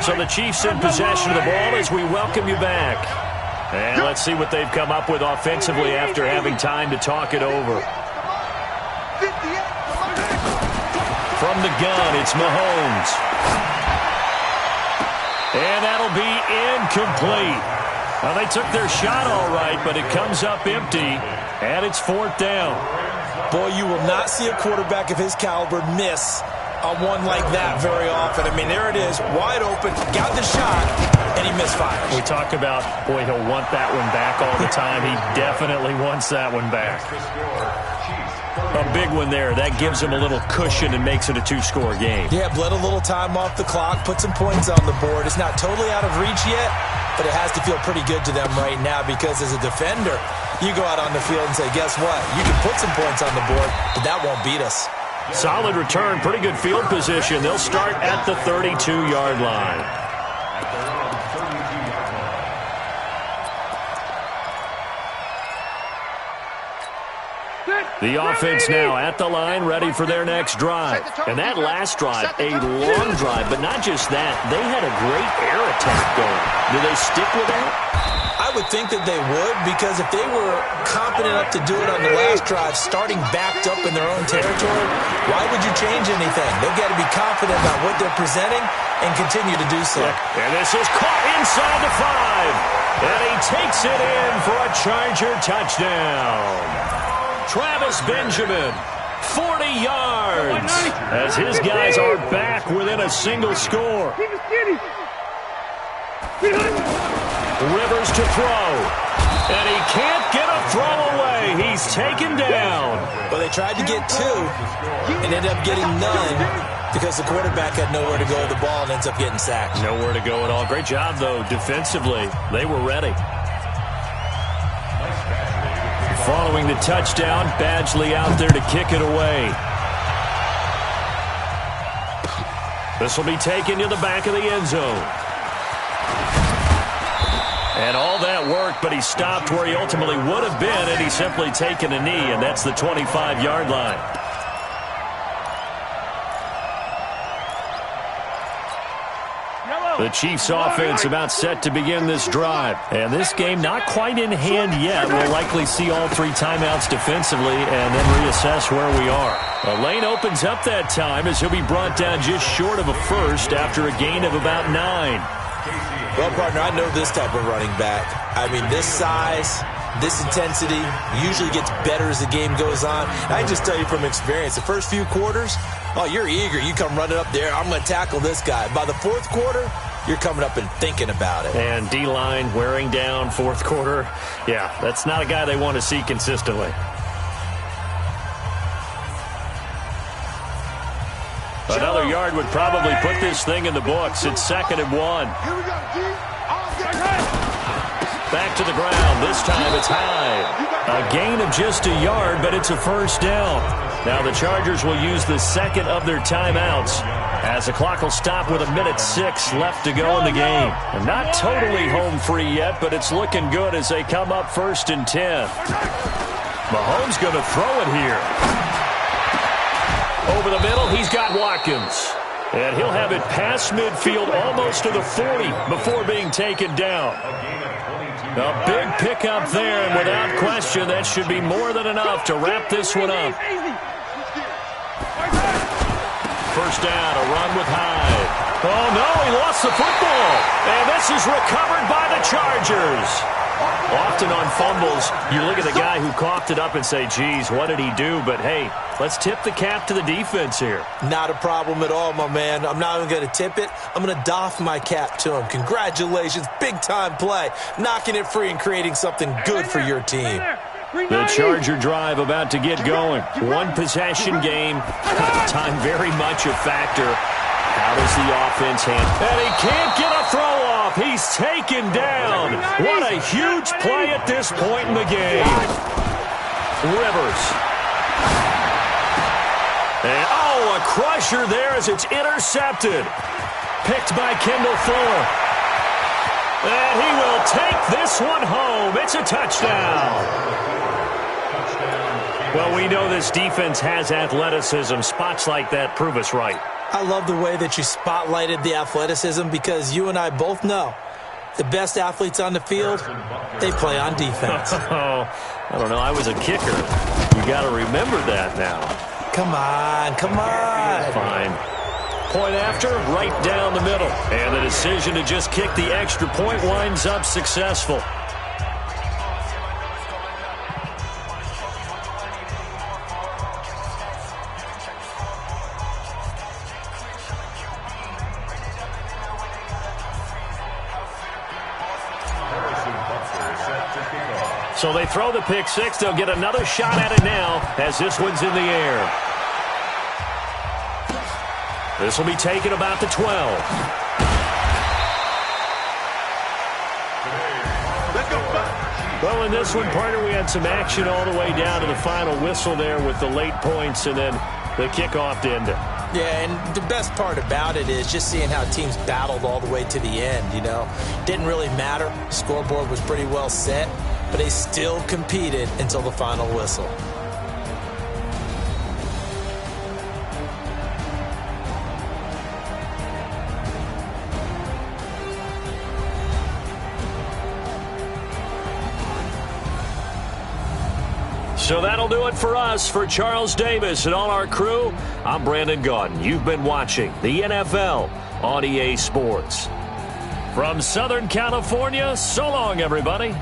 So the Chiefs in possession of the ball as we welcome you back. And let's see what they've come up with offensively after having time to talk it over. From the gun, it's Mahomes. And that'll be incomplete. Well, they took their shot all right, but it comes up empty, and it's 4th down. Boy, you will not see a quarterback of his caliber miss on one like that very often. I mean, there it is, wide open, got the shot, and he misfires. We talk about, boy, he'll want that one back all the time. He definitely wants that one back. A big one there. That gives him a little cushion and makes it a 2-score game. Yeah, bled a little time off the clock, put some points on the board. It's not totally out of reach yet, but it has to feel pretty good to them right now because as a defender, you go out on the field and say, guess what? You can put some points on the board, but that won't beat us. Solid return, pretty good field position. They'll start at the 32-yard line. The offense now at the line, ready for their next drive. And that last drive, a long drive, but not just that. They had a great air attack going. Do they stick with that? I would think that they would, because if they were competent enough to do it on the last drive, starting backed up in their own territory, why would you change anything? They've got to be confident about what they're presenting and continue to do so. And this is caught inside the 5. And he takes it in for a Charger touchdown. Travis Benjamin, 40 yards, as his guys are back within a single score. Rivers to throw, and he can't get a throw away. He's taken down. Well, they tried to get 2 and ended up getting none because the quarterback had nowhere to go with the ball and ends up getting sacked. Nowhere to go at all. Great job, though, defensively. They were ready. Following the touchdown, Badgley out there to kick it away. This will be taken to the back of the end zone. And all that work, but he stopped where he ultimately would have been had he simply taken a knee, and that's the 25-yard line. The Chiefs offense about set to begin this drive. And this game not quite in hand yet. We'll likely see all 3 timeouts defensively and then reassess where we are. A lane opens up that time as he'll be brought down just short of a first after a gain of about 9. Well, partner, I know this type of running back. I mean, this size, this intensity usually gets better as the game goes on. And I can just tell you from experience, the first few quarters, oh, you're eager. You come running up there, I'm going to tackle this guy. By the 4th quarter, you're coming up and thinking about it. And D-line wearing down 4th quarter. Yeah, that's not a guy they want to see consistently. Another yard would probably put this thing in the books. It's 2nd and 1. Back to the ground. This time it's high. A gain of just a yard, but it's a first down. Now the Chargers will use the 2nd of their timeouts the clock will stop with 1:06 left to go in the game. And not totally home free yet, but it's looking good as they come up 1st and 10. Mahomes going to throw it here. Over the middle, he's got Watkins. And he'll have it past midfield almost to the 40 before being taken down. A big pickup there, and without question, that should be more than enough to wrap this one up. First down, a run with Hyde. Oh, no, he lost the football. And this is recovered by the Chargers. Often on fumbles, you look at the guy who coughed it up and say, geez, what did he do? But, hey, let's tip the cap to the defense here. Not a problem at all, my man. I'm not even going to tip it. I'm going to doff my cap to him. Congratulations, big-time play. Knocking it free and creating something good for your team. The Charger drive about to get going. One possession game. Time very much a factor. How does the offense handle? And he can't get a throw off. He's taken down. What a huge play at this point in the game. Rivers. And, oh, a crusher there as it's intercepted. Picked by Kendall Fuller. And he will take this one home. It's a touchdown. Well, we know this defense has athleticism. Spots like that prove us right. I love the way that you spotlighted the athleticism because you and I both know the best athletes on the field, they play on defense. Oh, I don't know. I was a kicker. You got to remember that now. Come on, come on. Fine. Point after, right down the middle. And the decision to just kick the extra point winds up successful. So they throw the pick six. They'll get another shot at it now as this one's in the air. This will be taken about the 12. Well, in this one, partner, we had some action all the way down to the final whistle there with the late points and then the kickoff to end it. Yeah, and the best part about it is just seeing how teams battled all the way to the end, you know. Didn't really matter. Scoreboard was pretty well set, but they still competed until the final whistle. So that'll do it for us. For Charles Davis and all our crew, I'm Brandon Gaudin. You've been watching the NFL on EA Sports. From Southern California, so long, everybody.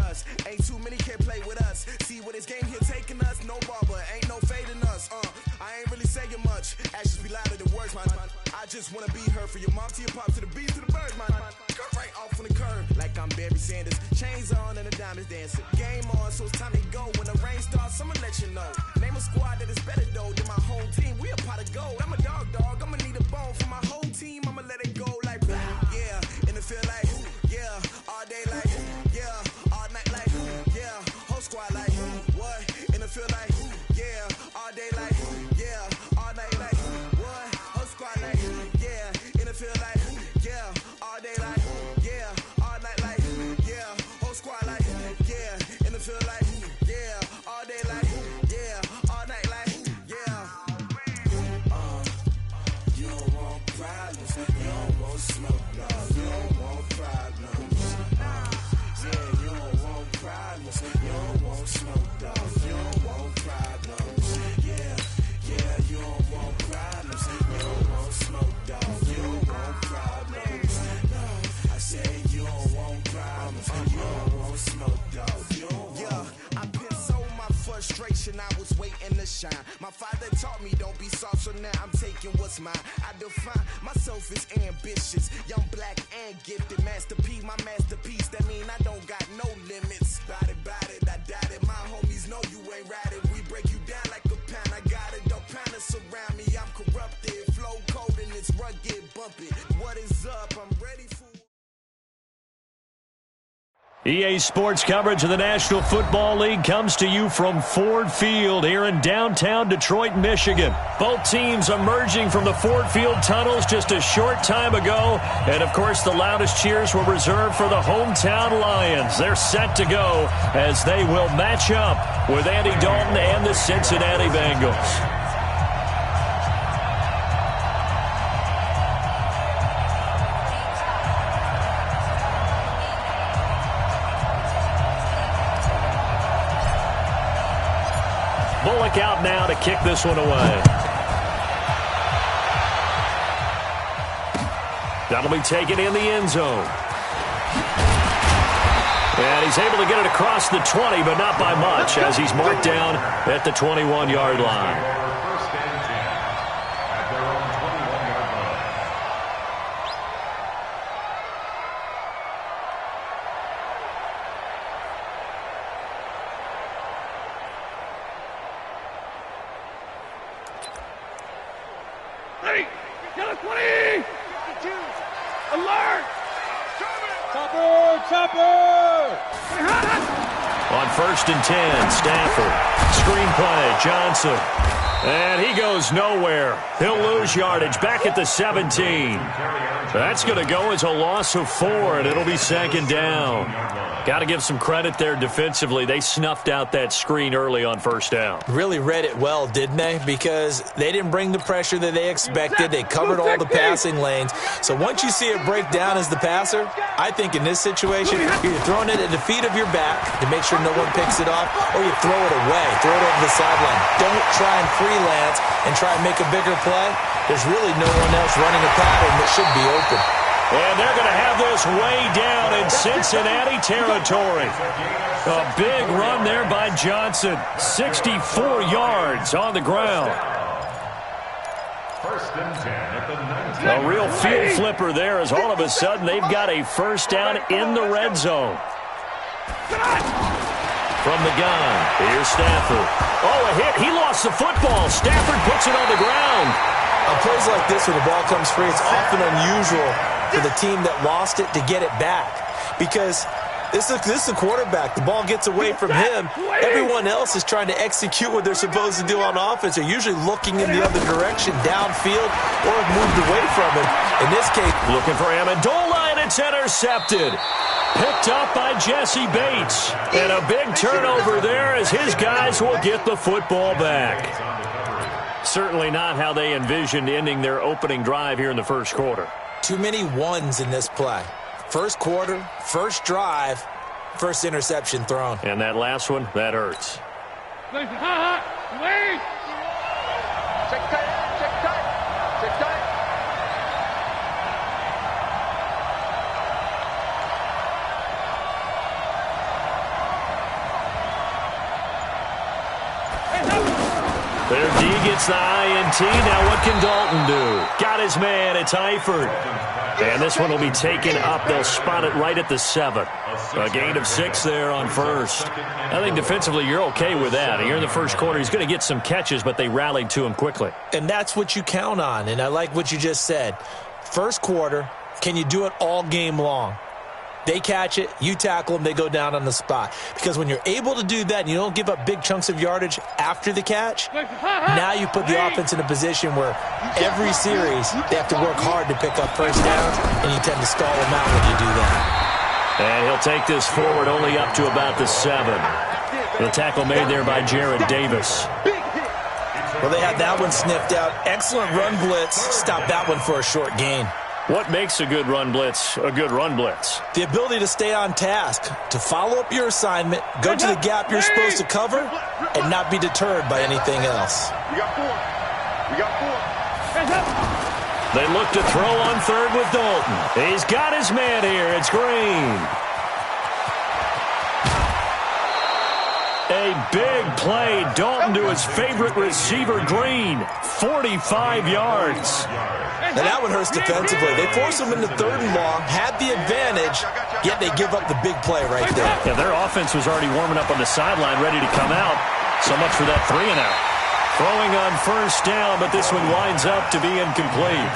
us. Ain't too many can play with us. See what this game here taking us? No barber, ain't no fading us. I ain't really saying much. Actions be louder than words, man. I just wanna be heard from your mom to your pop to the beat to the birds, man. Cut right off on the curb like I'm Barry Sanders. Chains on and the diamonds dancing. Game on, so it's time to go. When the rain starts, I'ma let you know. Name a squad that is better though than my whole team. We a pot of gold. I'm a dog. I'ma need a bone for my whole team. I'ma let it go like yeah. And it feel like yeah. All day like yeah. All night like yeah. Whole squad like what? And it feel like yeah. All day like yeah. All night like what? Whole squad like yeah. And it feel like yeah. All day like yeah. All night like yeah. Whole squad like yeah. And it feel like yeah. All day like yeah. All night like yeah. You don't want problems. You don't want smoke. No, you don't want problems. Yeah, you don't want problems. You don't want smoke. No, you don't want problems. Yeah, you don't want problems. You don't want smoke. No, you don't want problems. No, I said you don't want problems. You don't want smoke. No, you don't want. Yeah, I've been so my frustration. I was waiting to shine. My father taught me don't be soft, so now I'm taking what's mine. I define myself as ambitious, young, black, and gifted. Master P, my masterpiece. That mean I don't got no limits. Bout it, I doubt it. My homies know you ain't ratted. We break you down like a pound. I got it, don't panic surround me. I'm corrupted, flow cold and it's rugged, bumpy. What is up? I'm ready for. EA Sports coverage of the National Football League comes to you from Ford Field here in downtown Detroit, Michigan. Both teams emerging from the Ford Field tunnels just a short time ago. And, of course, the loudest cheers were reserved for the hometown Lions. They're set to go as they will match up with Andy Dalton and the Cincinnati Bengals. Bullock out now to kick this one away. That'll be taken in the end zone. And he's able to get it across the 20, but not by much, as he's marked down at the 21-yard line. On 1st and 10, Stafford. Screen play, Johnson. And he goes nowhere. He'll lose yardage back at the 17. That's going to go as a loss of 4, and it'll be 2nd down. Got to give some credit there defensively. They snuffed out that screen early on 1st down. Really read it well, didn't they? Because they didn't bring the pressure that they expected. They covered all the passing lanes. So once you see it break down as the passer, I think in this situation, you're throwing it at the feet of your back to make sure no one picks it off, or you throw it away, throw it over the sideline. Don't try and freelance and try and make a bigger play. There's really no one else running a pattern that should be open. And they're going to have this way down in Cincinnati territory. A big run there by Johnson. 64 yards on the ground. 1st and 10 at the 19. A real field flipper there as all of a sudden they've got a 1st down in the red zone. From the gun, here's Stafford. Oh, a hit. He lost the football. Stafford puts it on the ground. On plays like this where the ball comes free, it's often unusual for the team that lost it to get it back. Because this is the quarterback. The ball gets away from him. Everyone else is trying to execute what they're supposed to do on offense. They're usually looking in the other direction, downfield, or have moved away from him. In this case, looking for Amendola, and it's intercepted. Picked up by Jesse Bates. And a big turnover there as his guys will get the football back. Certainly not how they envisioned ending their opening drive here in the 1st quarter. Too many ones in this play. 1st quarter, 1st drive, 1st interception thrown. And that last one, that hurts. Wait. Check tight. Their D gets the INT. Now what can Dalton do? Got his man. It's Eifert. And this one will be taken up. They'll spot it right at the 7. A gain of 6 there on first. I think defensively you're okay with that. Here in the first quarter, he's going to get some catches, but they rallied to him quickly. And that's what you count on, and I like what you just said. First quarter, can you do it all game long? They catch it, you tackle them, they go down on the spot. Because when you're able to do that and you don't give up big chunks of yardage after the catch, now you put the offense in a position where every series they have to work hard to pick up first downs, and you tend to stall them out when you do that. And he'll take this forward only up to about the 7. The tackle made there by Jared Davis. Well, they had that one sniffed out. Excellent run blitz. Stop that one for a short gain. What makes a good run blitz a good run blitz? The ability to stay on task, to follow up your assignment, go to the gap you're supposed to cover, and not be deterred by anything else. We got 4. We got 4. They look to throw on third with Dalton. He's got his man here. It's Green. A big play. Dalton to his favorite receiver, Green. 45 yards. Now that one hurts defensively. They force him into 3rd and long, had the advantage, yet they give up the big play right there. Yeah, their offense was already warming up on the sideline, ready to come out. So much for that 3-and-out. Throwing on first down, but this one winds up to be incomplete.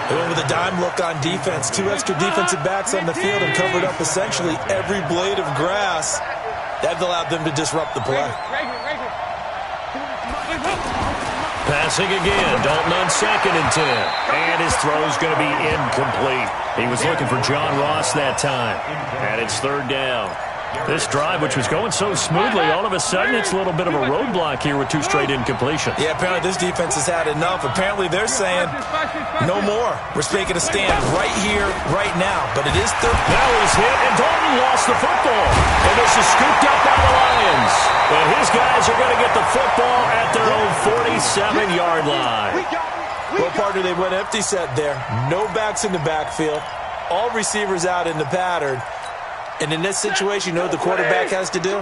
They went with a dime look on defense. 2 extra defensive backs on the field and covered up essentially every blade of grass. That allowed them to disrupt the play. Passing again, Dalton on 2nd and 10. And his throw's going to be incomplete. He was looking for John Ross that time. And it's 3rd down. This drive, which was going so smoothly, all of a sudden it's a little bit of a roadblock here with 2 straight incompletions. Yeah, apparently this defense has had enough. Apparently they're saying, no more. We're making a stand right here, right now. But it is 3rd. Now he's hit, and Dalton lost the football. And this is scooped up by the Lions. And his guys are going to get the football at their own 47-yard line. Well, partner, they went empty set there. No backs in the backfield. All receivers out in the pattern. And in this situation, you know what the quarterback has to do?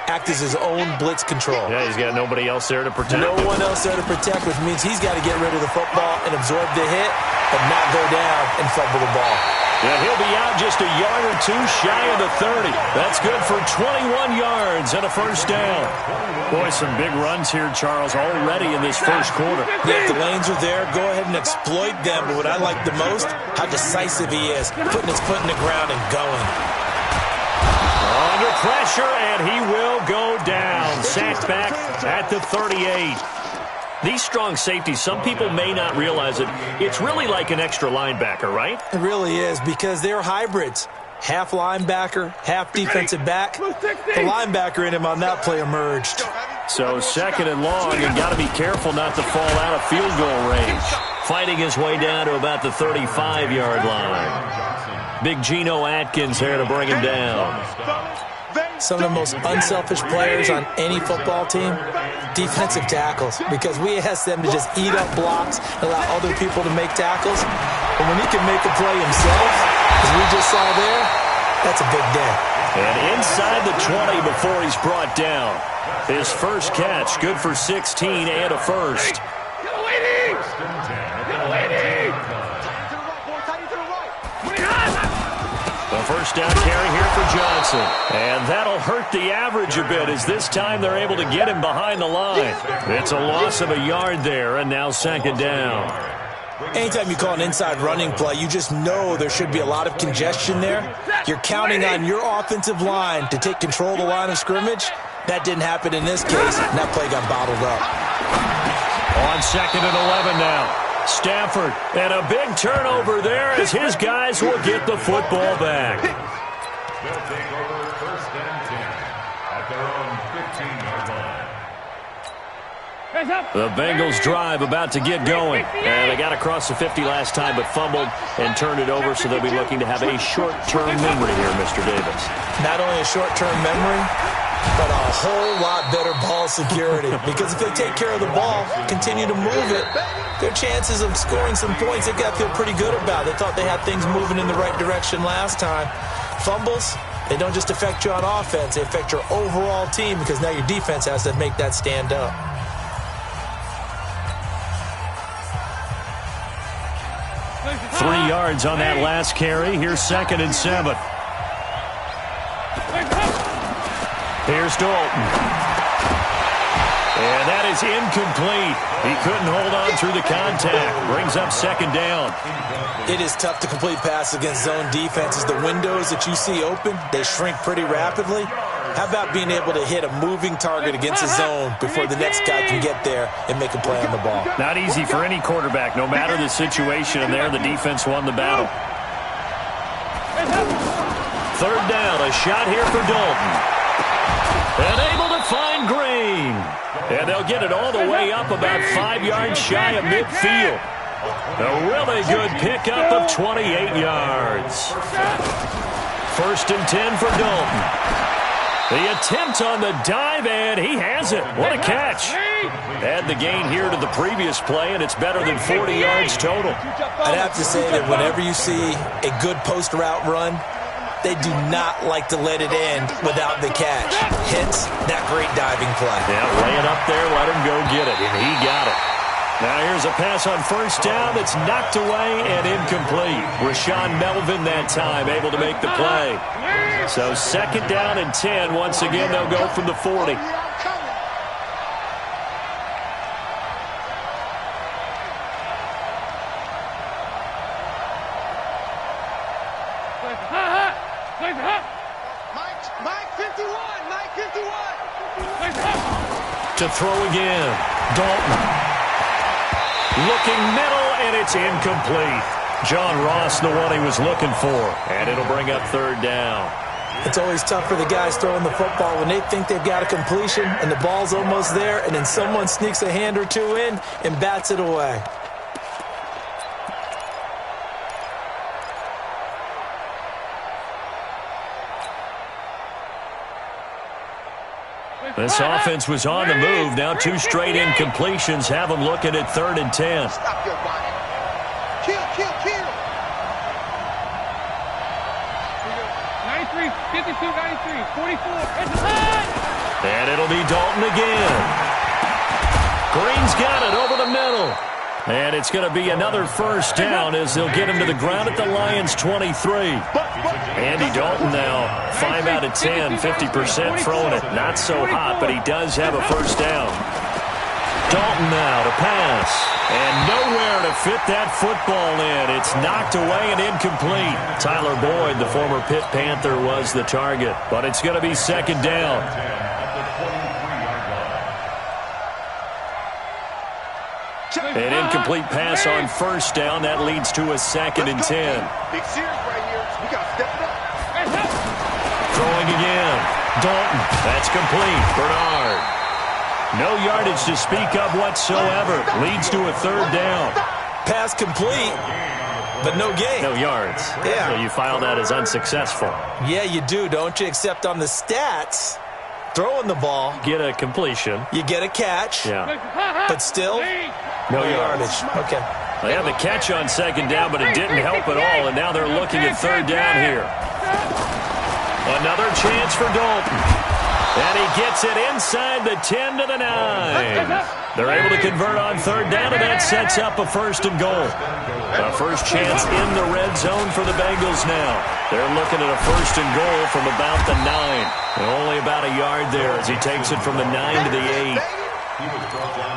Act as his own blitz control. Yeah, he's got nobody else there to protect. No one else there to protect, which means he's got to get rid of the football and absorb the hit, but not go down and fumble the ball. Yeah, he'll be out just a yard or 2 shy of the 30. That's good for 21 yards and a first down. Boy, some big runs here, Charles, already in this first quarter. Yeah, if the lanes are there, go ahead and exploit them. But what I like the most, how decisive he is, putting his foot in the ground and going. Under pressure, and he will go down. Sacked back at the 38. These strong safeties, some people may not realize it. It's really like an extra linebacker, right? It really is, because they're hybrids. Half linebacker, half defensive back. The linebacker in him on that play emerged. So 2nd and long, and got to be careful not to fall out of field goal range. Fighting his way down to about the 35-yard line. Big Geno Atkins here to bring him down. Some of the most unselfish players on any football team, defensive tackles, because we ask them to just eat up blocks and allow other people to make tackles. But when he can make a play himself, as we just saw there, that's a big day. And inside the 20 before he's brought down. His first catch, good for 16 and a first. The first down carry here for Johnson. And that'll hurt the average a bit as this time they're able to get him behind the line. It's a loss of a yard there, and now 2nd down. Anytime you call an inside running play, you just know there should be a lot of congestion there. You're counting on your offensive line to take control of the line of scrimmage. That didn't happen in this case, and that play got bottled up. On 2nd and 11 now. Stafford, and a big turnover there as his guys will get the football back. They'll take over 1st and 10 at their own 15-yard line. The Bengals drive about to get going. And they got across the 50 last time but fumbled and turned it over, so they'll be looking to have a short-term memory here, Mr. Davis. Not only a short-term memory, but a whole lot better ball security. Because if they take care of the ball, continue to move it, their chances of scoring some points, they've got to feel pretty good about. They thought they had things moving in the right direction last time. Fumbles, they don't just affect you on offense, they affect your overall team because now your defense has to make that stand up. 3 yards on that last carry. Here's 2nd and 7. Here's Dalton. And that is incomplete. He couldn't hold on through the contact. Brings up 2nd down. It is tough to complete passes against zone defenses. The windows that you see open, they shrink pretty rapidly. How about being able to hit a moving target against a zone before the next guy can get there and make a play on the ball? Not easy for any quarterback, no matter the situation. And there, the defense won the battle. 3rd down, a shot here for Dalton. And able to find Green. And they'll get it all the way up about 5 yards shy of midfield. A really good pickup of 28 yards. 1st and 10 for Dalton. The attempt on the dive, and he has it. What a catch. Add the gain here to the previous play, and it's better than 40 yards total. I'd have to say that whenever you see a good post route run, they do not like to let it end without the catch. Hence, that great diving play. Yeah, lay it up there, let him go get it, and he got it. Now here's a pass on 1st down that's knocked away and incomplete. Rashawn Melvin that time able to make the play. So 2nd down and 10. Once again, they'll go from the 40. To throw again. Dalton. Looking middle, and it's incomplete. John Ross, the one he was looking for. And it'll bring up 3rd down. It's always tough for the guys throwing the football when they think they've got a completion and the ball's almost there, and then someone sneaks a hand or two in and bats it away. This offense was on the move. Now 2 straight incompletions have them looking at 3rd and 10. Stop your running. Kill, kill, kill. 93, 52, 93, 44. It's hot! And it'll be Dalton again. Green's got it over the middle. And it's going to be another 1st down as they'll get him to the ground at the Lions' 23. Andy Dalton now 5 out of 10, 50% throwing it. Not so hot, but he does have a 1st down. Dalton now to pass. And nowhere to fit that football in. It's knocked away and incomplete. Tyler Boyd, the former Pitt Panther, was the target. But it's going to be 2nd down. An incomplete pass on 1st down. That leads to a 2nd and 10. Big series right here. We got to step it up. Throwing again. Dalton. That's complete. Bernard. No yardage to speak of whatsoever. Leads to a 3rd down. Pass complete, but no gain. No yards. Yeah. So you file that as unsuccessful. Yeah, you do, don't you? Except on the stats, throwing the ball, Get a completion. you get a catch, Yeah. but still, No yardage. Okay. They had the catch on 2nd down, but it didn't help at all, and now they're looking at 3rd down here. Another chance for Dalton. And he gets it inside the 10 to the 9. They're able to convert on 3rd down, and that sets up a 1st and goal. A first chance in the red zone for the Bengals now. They're looking at a 1st and goal from about the 9. And only about a yard there as he takes it from the 9 to the 8.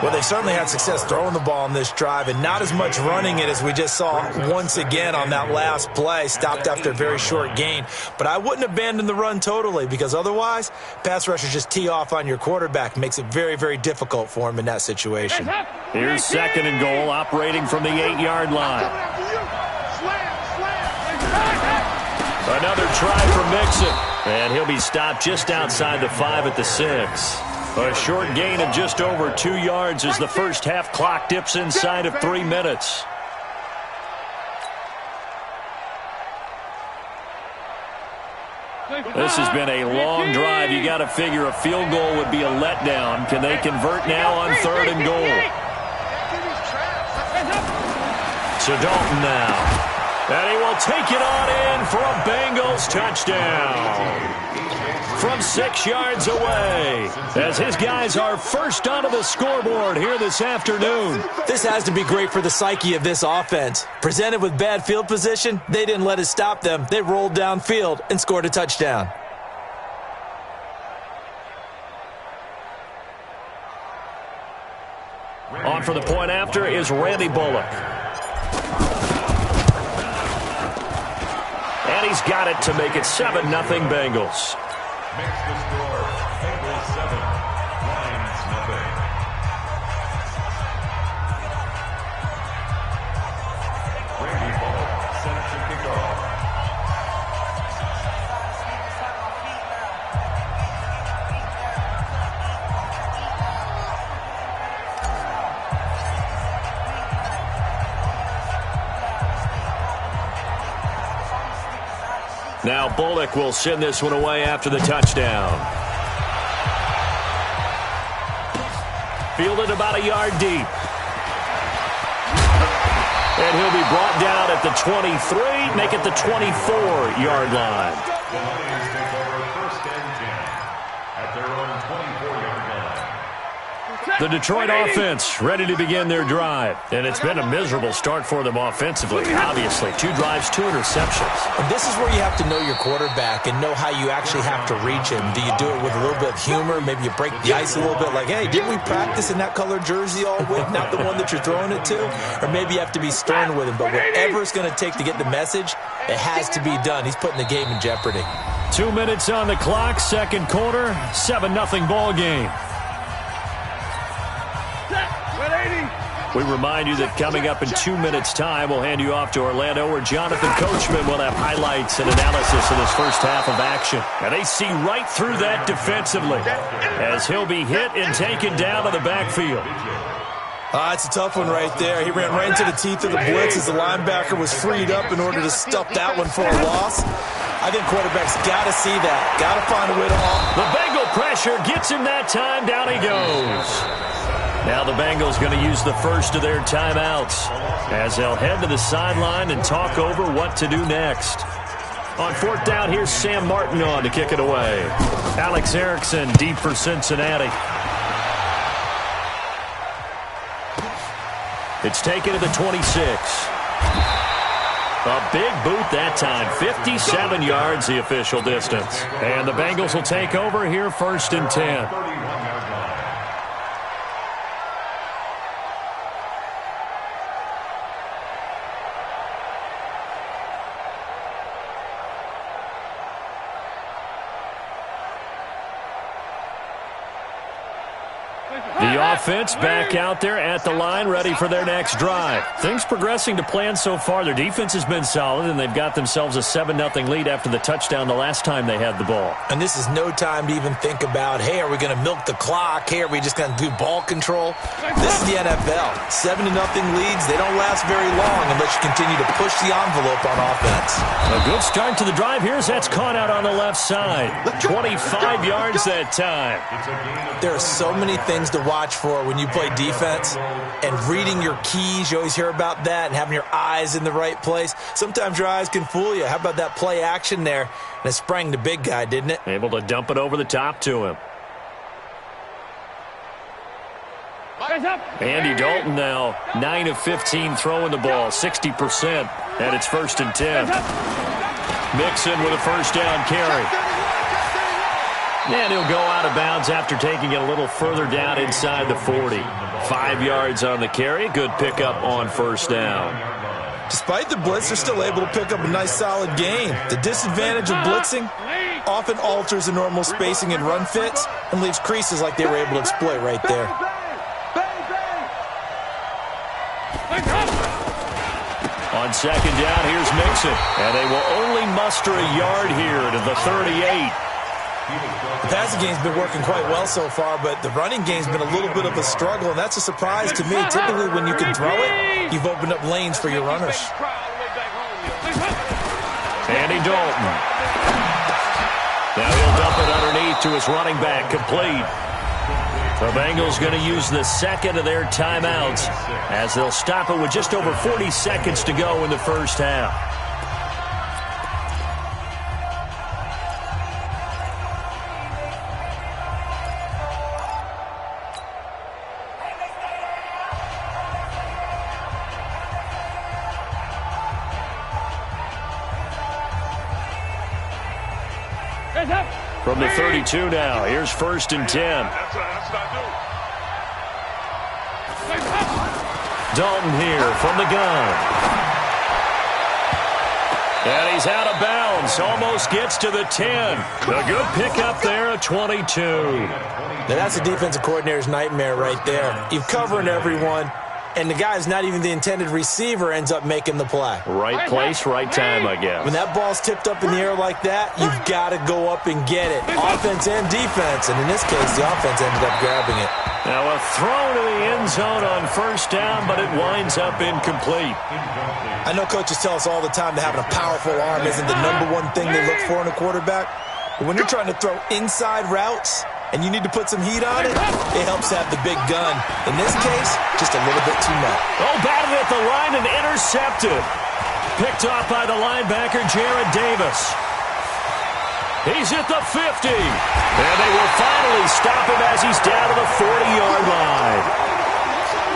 Well, they certainly had success throwing the ball on this drive and not as much running it as we just saw once again on that last play. Stopped after a very short gain. But I wouldn't abandon the run totally because otherwise, pass rushers just tee off on your quarterback. Makes it very, very difficult for him in that situation. Here's 2nd and goal, operating from the 8-yard line. Another try for Mixon. And he'll be stopped just outside the 5 at the 6. A short gain of just over 2 yards as the first half clock dips inside of 3 minutes. This has been a long drive. You got to figure a field goal would be a letdown. Can they convert now on 3rd and goal? So Dalton now. And he will take it on in for a Bengals touchdown from 6 yards away, as his guys are first onto the scoreboard here this afternoon. This has to be great for the psyche of this offense. Presented with bad field position, they didn't let it stop them. They rolled downfield and scored a touchdown. On for the point after is Randy Bullock. And he's got it to make it 7-0 Bengals. Makes the score Bengals 7, Lions nothing. Randy Bullock set to kick off. Now Bullock will send this one away after the touchdown. Fielded about a yard deep. And he'll be brought down at the 23, make it the 24-yard line. The Lions take over 1st and 10 at their own 24-yard line. The Detroit offense ready to begin their drive. And it's been a miserable start for them offensively, obviously. 2 drives, 2 interceptions. And this is where you have to know your quarterback and know how you actually have to reach him. Do you do it with a little bit of humor? Maybe you break the ice a little bit like, hey, didn't we practice in that colored jersey all week, not the one that you're throwing it to? Or maybe you have to be stern with him. But whatever it's going to take to get the message, it has to be done. He's putting the game in jeopardy. 2 minutes on the clock, second quarter, 7-0 ball game. We remind you that coming up in 2 minutes' time, we'll hand you off to Orlando, where Jonathan Coachman will have highlights and analysis of this first half of action. And they see right through that defensively, as he'll be hit and taken down to the backfield. It's a tough one right there. He ran right into the teeth of the blitz as the linebacker was freed up in order to stuff that one for a loss. I think quarterbacks got to see that. Got to find a way to The Bengal pressure gets him that time. Down he goes. Now the Bengals going to use the first of their timeouts as they'll head to the sideline and talk over what to do next. On 4th down, here's Sam Martin on to kick it away. Alex Erickson deep for Cincinnati. It's taken to the 26. A big boot that time. 57 yards the official distance. And the Bengals will take over here 1st and 10. The offense back out there at the line, ready for their next drive. Things progressing to plan so far. Their defense has been solid, and they've got themselves a 7-0 lead after the touchdown the last time they had the ball. And this is no time to even think about, hey, are we going to milk the clock? Hey, are we just going to do ball control? This is the NFL. 7-0 leads, they don't last very long unless you continue to push the envelope on offense. A good start to the drive. Here's that's caught out on the left side. 25 yards that time. There are so many things to watch for when you play defense, and reading your keys, you always hear about that, and having your eyes in the right place. Sometimes your eyes can fool you. How about that play action there? And it sprang the big guy, didn't it? Able to dump it over the top to him. Andy Dalton now 9 of 15 throwing the ball, 60%, and it's 1st and 10. Mixon with a first down carry. And he'll go out of bounds after taking it a little further down inside the 40. 5 yards on the carry. Good pickup on first down. Despite the blitz, they're still able to pick up a nice, solid gain. The disadvantage of blitzing often alters the normal spacing and run fits and leaves creases like they were able to exploit right there. On second down, here's Mixon. And they will only muster a yard here to the 38. The passing game's been working quite well so far, but the running game's been a little bit of a struggle, and that's a surprise to me. Typically, when you can throw it, you've opened up lanes for your runners. Andy Dalton. Now he'll dump it underneath to his running back, complete. The Bengals going to use the second of their timeouts as they'll stop it with just over 40 seconds to go in the first half. From the 32 now, here's 1st and 10. That's not new. Dalton here from the gun. And he's out of bounds. Almost gets to the 10. A good pickup there at 22. Now that's a defensive coordinator's nightmare right there. You're covering everyone, and the guy's not even the intended receiver ends up making the play. Right place, right time, I guess. When that ball's tipped up in the air like that, you've got to go up and get it. Offense and defense, and in this case, the offense ended up grabbing it. Now a throw to the end zone on 1st down, but it winds up incomplete. I know coaches tell us all the time that having a powerful arm isn't the #1 thing they look for in a quarterback. But when you're trying to throw inside routes and you need to put some heat on it, it helps to have the big gun. In this case, just a little bit too much. Oh, batted at the line and intercepted. Picked off by the linebacker, Jared Davis. He's at the 50. And they will finally stop him as he's down to the 40-yard line.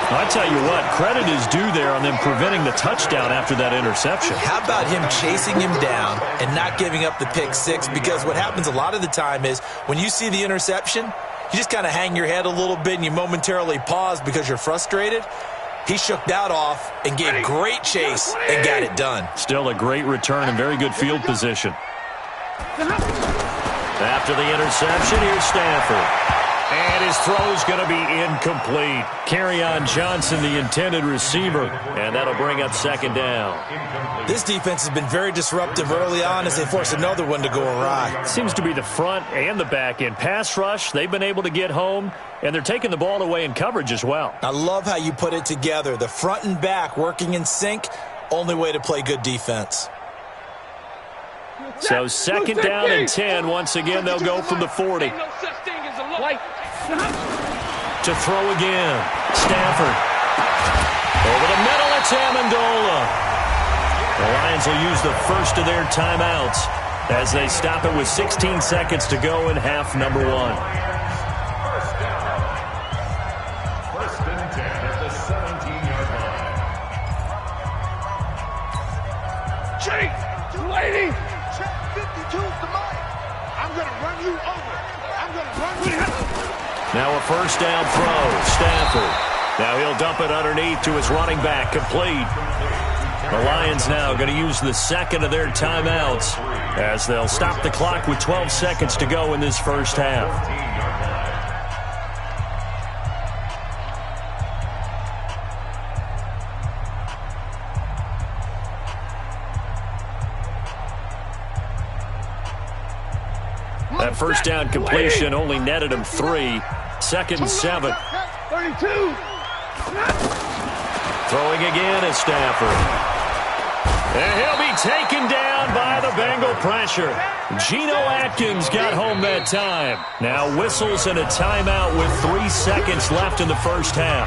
I tell you what, credit is due there on them preventing the touchdown after that interception. How about him chasing him down and not giving up the pick six? Because what happens a lot of the time is when you see the interception, you just kind of hang your head a little bit and you momentarily pause because you're frustrated. He shook that off and gave great chase and got it done. Still a great return and very good field position. After the interception, here's Stafford. And his throw's going to be incomplete. Kerryon Johnson, the intended receiver, and that'll bring up 2nd down. This defense has been very disruptive early on as they force another one to go awry. Seems to be the front and the back end. Pass rush, they've been able to get home, and they're taking the ball away in coverage as well. I love how you put it together. The front and back working in sync, only way to play good defense. So 2nd down and 10. Once again, they'll go from the 40. To throw again. Stafford. Over the middle, it's Amendola. The Lions will use the first of their timeouts as they stop it with 16 seconds to go in half number 1. 1st and 10 at the 17-yard line. Chase, lady. Check 52's the mic. I'm going to run you over. I'm going to run you. Now a 1st down throw. Stafford. Now he'll dump it underneath to his running back. Complete. The Lions now going to use the second of their timeouts as they'll stop the clock with 12 seconds to go in this first half. That 1st down completion only netted him 3. 2nd and 7. 32. Throwing again is Stafford. And he'll be taken down by the Bengal pressure. Geno Atkins got home that time. Now whistles and a timeout with 3 seconds left in the first half.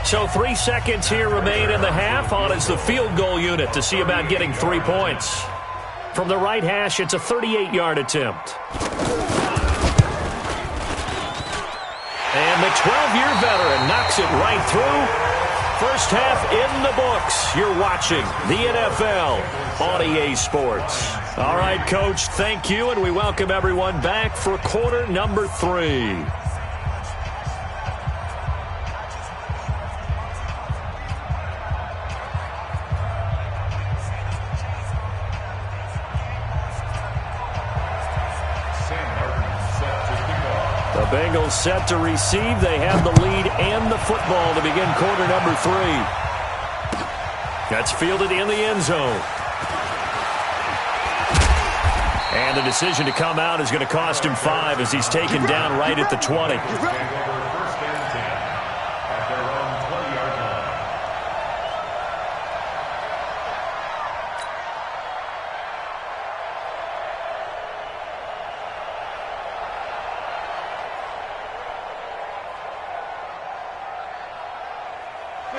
So 3 seconds here remain in the half. On is the field goal unit to see about getting 3 points. From the right hash, it's a 38-yard attempt. And the 12-year veteran knocks it right through. First half in the books. You're watching the NFL on EA Sports. All right, Coach, thank you, and we welcome everyone back for quarter number 3. The Bengals set to receive. They have the lead and the football to begin quarter number 3. That's fielded in the end zone. And the decision to come out is going to cost him 5 as he's taken down right at the 20.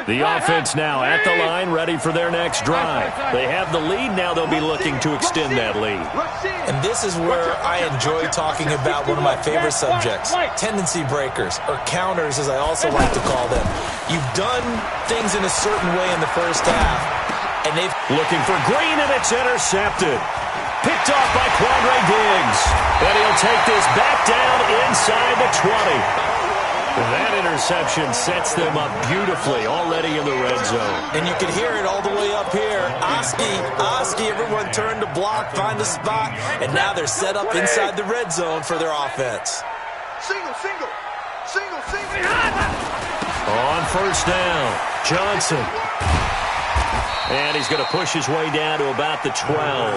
The offense now at the line, ready for their next drive. They have the lead. Now they'll be looking to extend that lead. And this is where I enjoy talking about one of my favorite subjects, tendency breakers, or counters, as I also like to call them. You've done things in a certain way in the first half, and they've... Looking for Green, and it's intercepted. Picked off by Quandre Diggs. And he'll take this back down inside the 20. That interception sets them up beautifully already in the red zone. And you can hear it all the way up here. Oski, everyone turned to block, find a spot, and now they're set up inside the red zone for their offense. Single. On first down, Johnson. And he's going to push his way down to about the 12.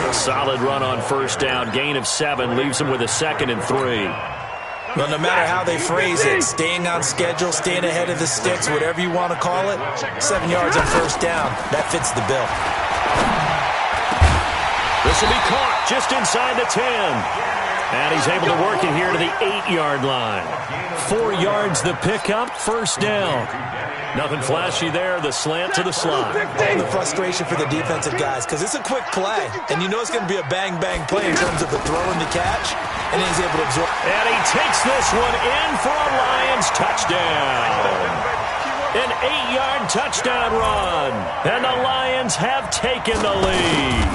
A solid run on first down, gain of 7, leaves him with a 2nd and 3. Well, no matter how they phrase it, staying on schedule, staying ahead of the sticks, whatever you want to call it, 7 yards on first down, that fits the bill. This will be caught just inside the 10. And he's able to work it here to the 8-yard line. 4 yards the pickup, first down. Nothing flashy there, the slant to the slot. And the frustration for the defensive guys, because it's a quick play, and you know it's going to be a bang-bang play in terms of the throw and the catch, and he's able to absorb. And he takes this one in for a Lions touchdown. An 8-yard touchdown run, and the Lions have taken the lead.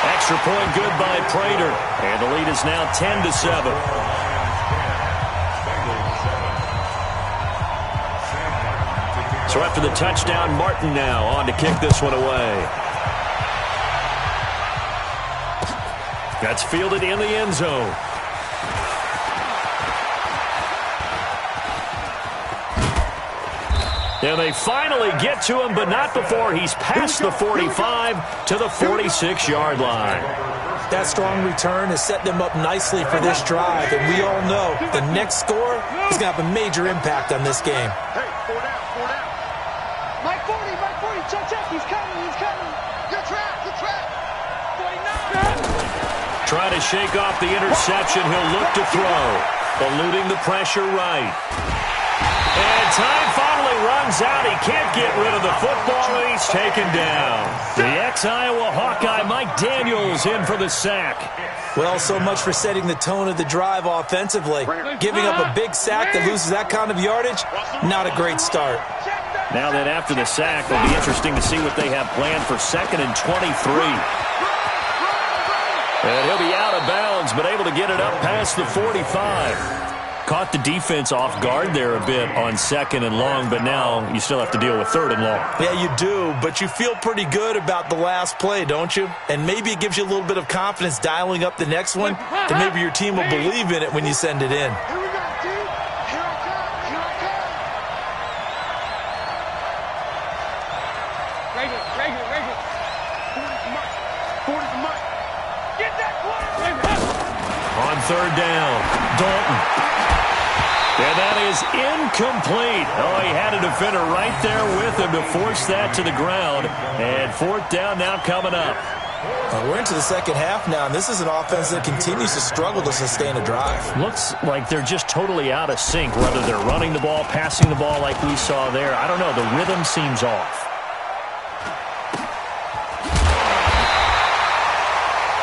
Extra point good by Prater, and the lead is now 10-7. So after the touchdown, Martin now on to kick this one away. That's fielded in the end zone. And they finally get to him, but not before he's past the 45 to the 46-yard line. That strong return has set them up nicely for this drive, and we all know the next score is going to have a major impact on this game. Hey, 4 down. Mike 40, check, he's coming. You're trapped. 49. Trying to shake off the interception, he'll look to throw. Eluding the pressure right. And time finally runs out. He can't get rid of the football, and he's taken down. The ex-Iowa Hawkeye, Mike Daniels, in for the sack. Well, so much for setting the tone of the drive offensively. Giving up a big sack that loses that kind of yardage, not a great start. Now that after the sack, it'll be interesting to see what they have planned for 2nd and 23. And he'll be out of bounds, but able to get it up past the 45. Caught the defense off guard there a bit on 2nd and long, but now you still have to deal with 3rd and long. Yeah, you do, but you feel pretty good about the last play, don't you? And maybe it gives you a little bit of confidence dialing up the next one, that maybe your team will believe in it when you send it in. Here we go, dude. Here I come. Right here. 40 to Mike. Get that quarterback. On 3rd down, Dalton. And that is incomplete. Oh, he had a defender right there with him to force that to the ground. And 4th down now coming up. We're into the second half now, and this is an offense that continues to struggle to sustain a drive. Looks like they're just totally out of sync, whether they're running the ball, passing the ball like we saw there. I don't know. The rhythm seems off.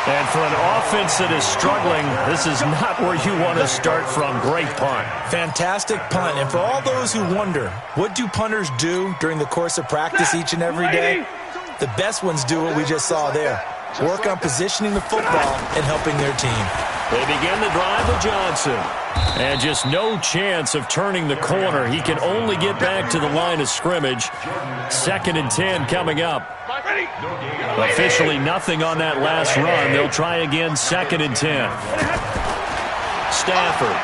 And for an offense that is struggling, this is not where you want to start from. Great punt. Fantastic punt. And for all those who wonder, what do punters do during the course of practice each and every day? The best ones do what we just saw there. Work on positioning the football and helping their team. They begin the drive with Johnson. And just no chance of turning the corner. He can only get back to the line of scrimmage. 2nd and 10 coming up. Officially nothing on that last run. They'll try again 2nd and 10. Stafford.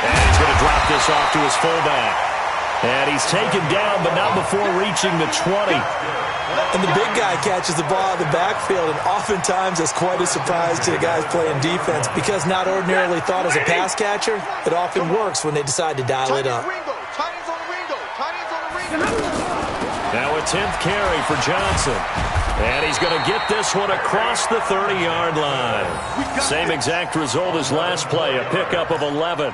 And he's going to drop this off to his fullback. And he's taken down, but not before reaching the 20. And the big guy catches the ball out of the backfield, and oftentimes that's quite a surprise to the guys playing defense because not ordinarily thought as a pass catcher, it often works when they decide to dial it up. Tight ends on the Ringo. Now a 10th carry for Johnson. And he's going to get this one across the 30-yard line. Same exact result as last play, a pickup of 11.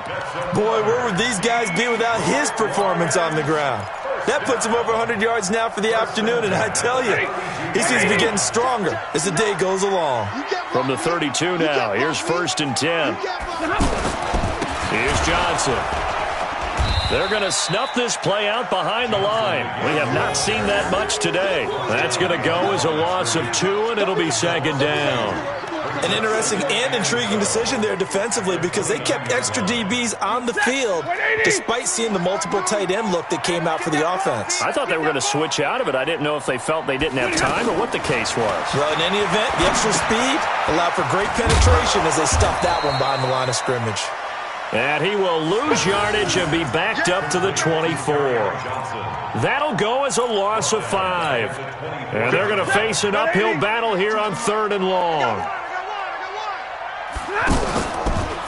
Boy, where would these guys be without his performance on the ground? That puts him over 100 yards now for the afternoon, and I tell you, he seems to be getting stronger as the day goes along. From the 32 now, here's 1st and 10. Here's Johnson. They're going to snuff this play out behind the line. We have not seen that much today. That's going to go as a loss of 2, and it'll be 2nd down. An interesting and intriguing decision there defensively because they kept extra DBs on the field despite seeing the multiple tight end look that came out for the offense. I thought they were going to switch out of it. I didn't know if they felt they didn't have time or what the case was. Well, in any event, the extra speed allowed for great penetration as they stuffed that one behind the line of scrimmage. And he will lose yardage and be backed up to the 24. That'll go as a loss of 5. And they're going to face an uphill battle here on 3rd and long.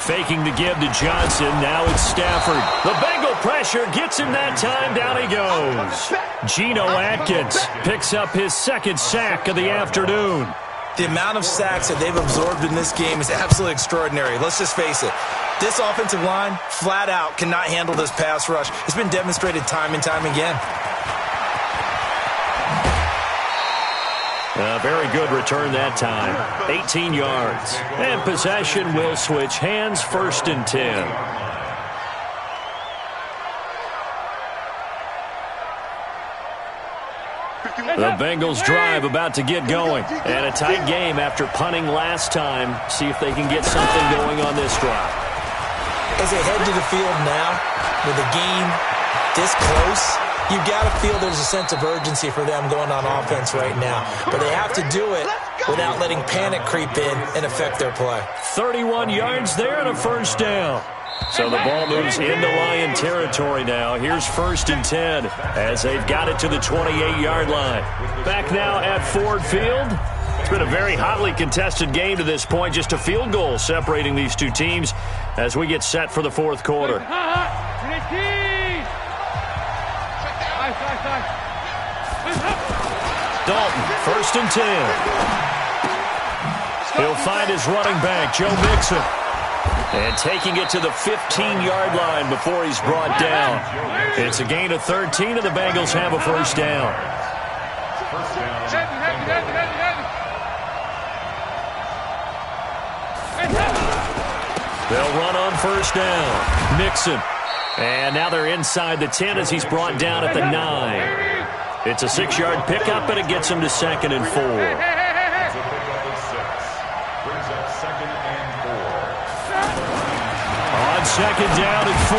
Faking the give to Johnson. Now it's Stafford. The Bengal pressure gets him that time. Down he goes. Geno Atkins picks up his 2nd sack of the afternoon. The amount of sacks that they've absorbed in this game is absolutely extraordinary. Let's just face it. This offensive line, flat out, cannot handle this pass rush. It's been demonstrated time and time again. A very good return that time. 18 yards. And possession will switch hands. 1st and 10. The Bengals drive about to get going. And a tight game after punting last time. See if they can get something going on this drive. As they head to the field now, with the game this close, you've got to feel there's a sense of urgency for them going on offense right now. But they have to do it without letting panic creep in and affect their play. 31 yards there and a 1st down. So the ball moves into Lion territory now. Here's 1st and 10 as they've got it to the 28-yard line. Back now at Ford Field. It's been a very hotly contested game to this point. Just a field goal separating these two teams as we get set for the 4th quarter. Dalton, 1st and 10. He'll find his running back, Joe Mixon. And taking it to the 15-yard line before he's brought down. It's a gain of 13, and the Bengals have a 1st down. They'll run on 1st down. Mixon. And now they're inside the 10 as he's brought down at the 9. It's a 6-yard pickup, and it gets him to 2nd and 4. On 2nd down and 4.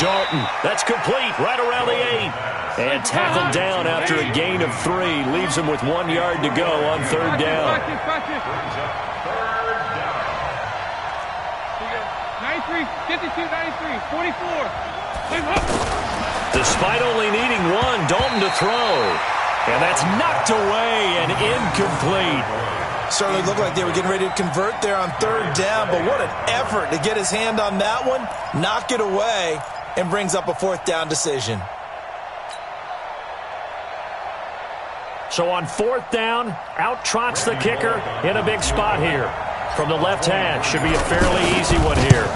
Dalton, that's complete, right around the 8. And tackled down after a gain of 3. Leaves him with 1 yard to go on 3rd down. 93, 52, 93, 44. Despite only needing 1, Dalton to throw. And that's knocked away and incomplete. Certainly looked like they were getting ready to convert there on 3rd down, but what an effort to get his hand on that one, knock it away, and brings up a 4th down decision. So on 4th down, out trots the kicker in a big spot here. From the left hash, should be a fairly easy one here.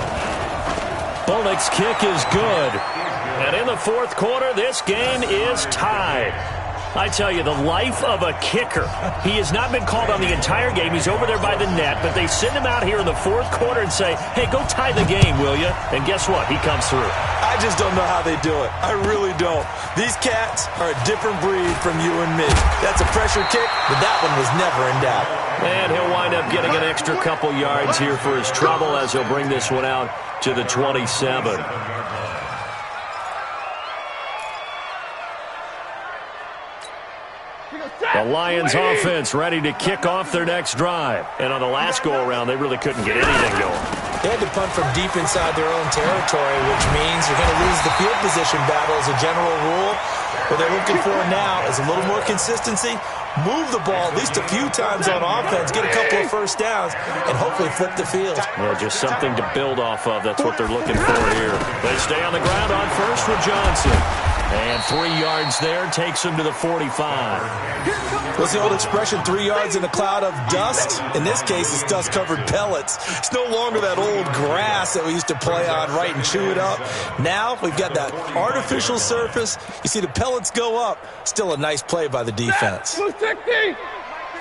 Bullock's kick is good. And in the 4th quarter, this game is tied. I tell you, the life of a kicker. He has not been called on the entire game. He's over there by the net, but they send him out here in the 4th quarter and say, hey, go tie the game, will you? And guess what? He comes through. I just don't know how they do it. I really don't. These cats are a different breed from you and me. That's a pressure kick, but that one was never in doubt. And he'll wind up getting an extra couple yards here for his trouble as he'll bring this one out to the 27. The Lions offense ready to kick off their next drive. And on the last go-around, they really couldn't get anything going. They had to punt from deep inside their own territory, which means you're going to lose the field position battle as a general rule. What they're looking for now is a little more consistency, move the ball at least a few times on offense, get a couple of 1st downs, and hopefully flip the field. Yeah, just something to build off of. That's what they're looking for here. They stay on the ground on 1st with Johnson. And 3 yards there takes him to the 45. What's the old expression, 3 yards in a cloud of dust? In this case, it's dust-covered pellets. It's no longer that old grass that we used to play on, right, and chew it up. Now we've got that artificial surface. You see the pellets go up. Still a nice play by the defense. 260.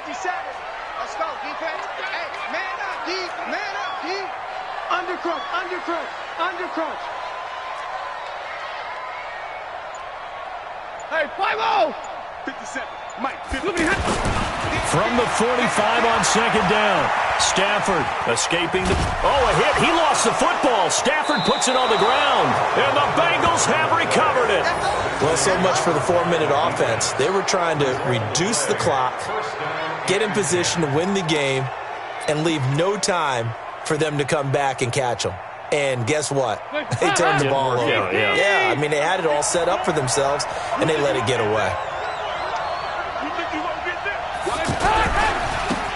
57. Let's go, defense. Hey, man up, D. Man up, D. Undercrunch, undercrunch, undercrunch. Hey, 5-0. 57. Mike, 50. From the 45 on second down. Stafford escaping the... Oh, a hit. He lost the football. Stafford puts it on the ground. And the Bengals have recovered it. Well, so much for the 4-minute offense. They were trying to reduce the clock, get in position to win the game, and leave no time for them to come back and catch them. And guess what? They turned the ball over. Yeah, I mean, they had it all set up for themselves, and they let it get away.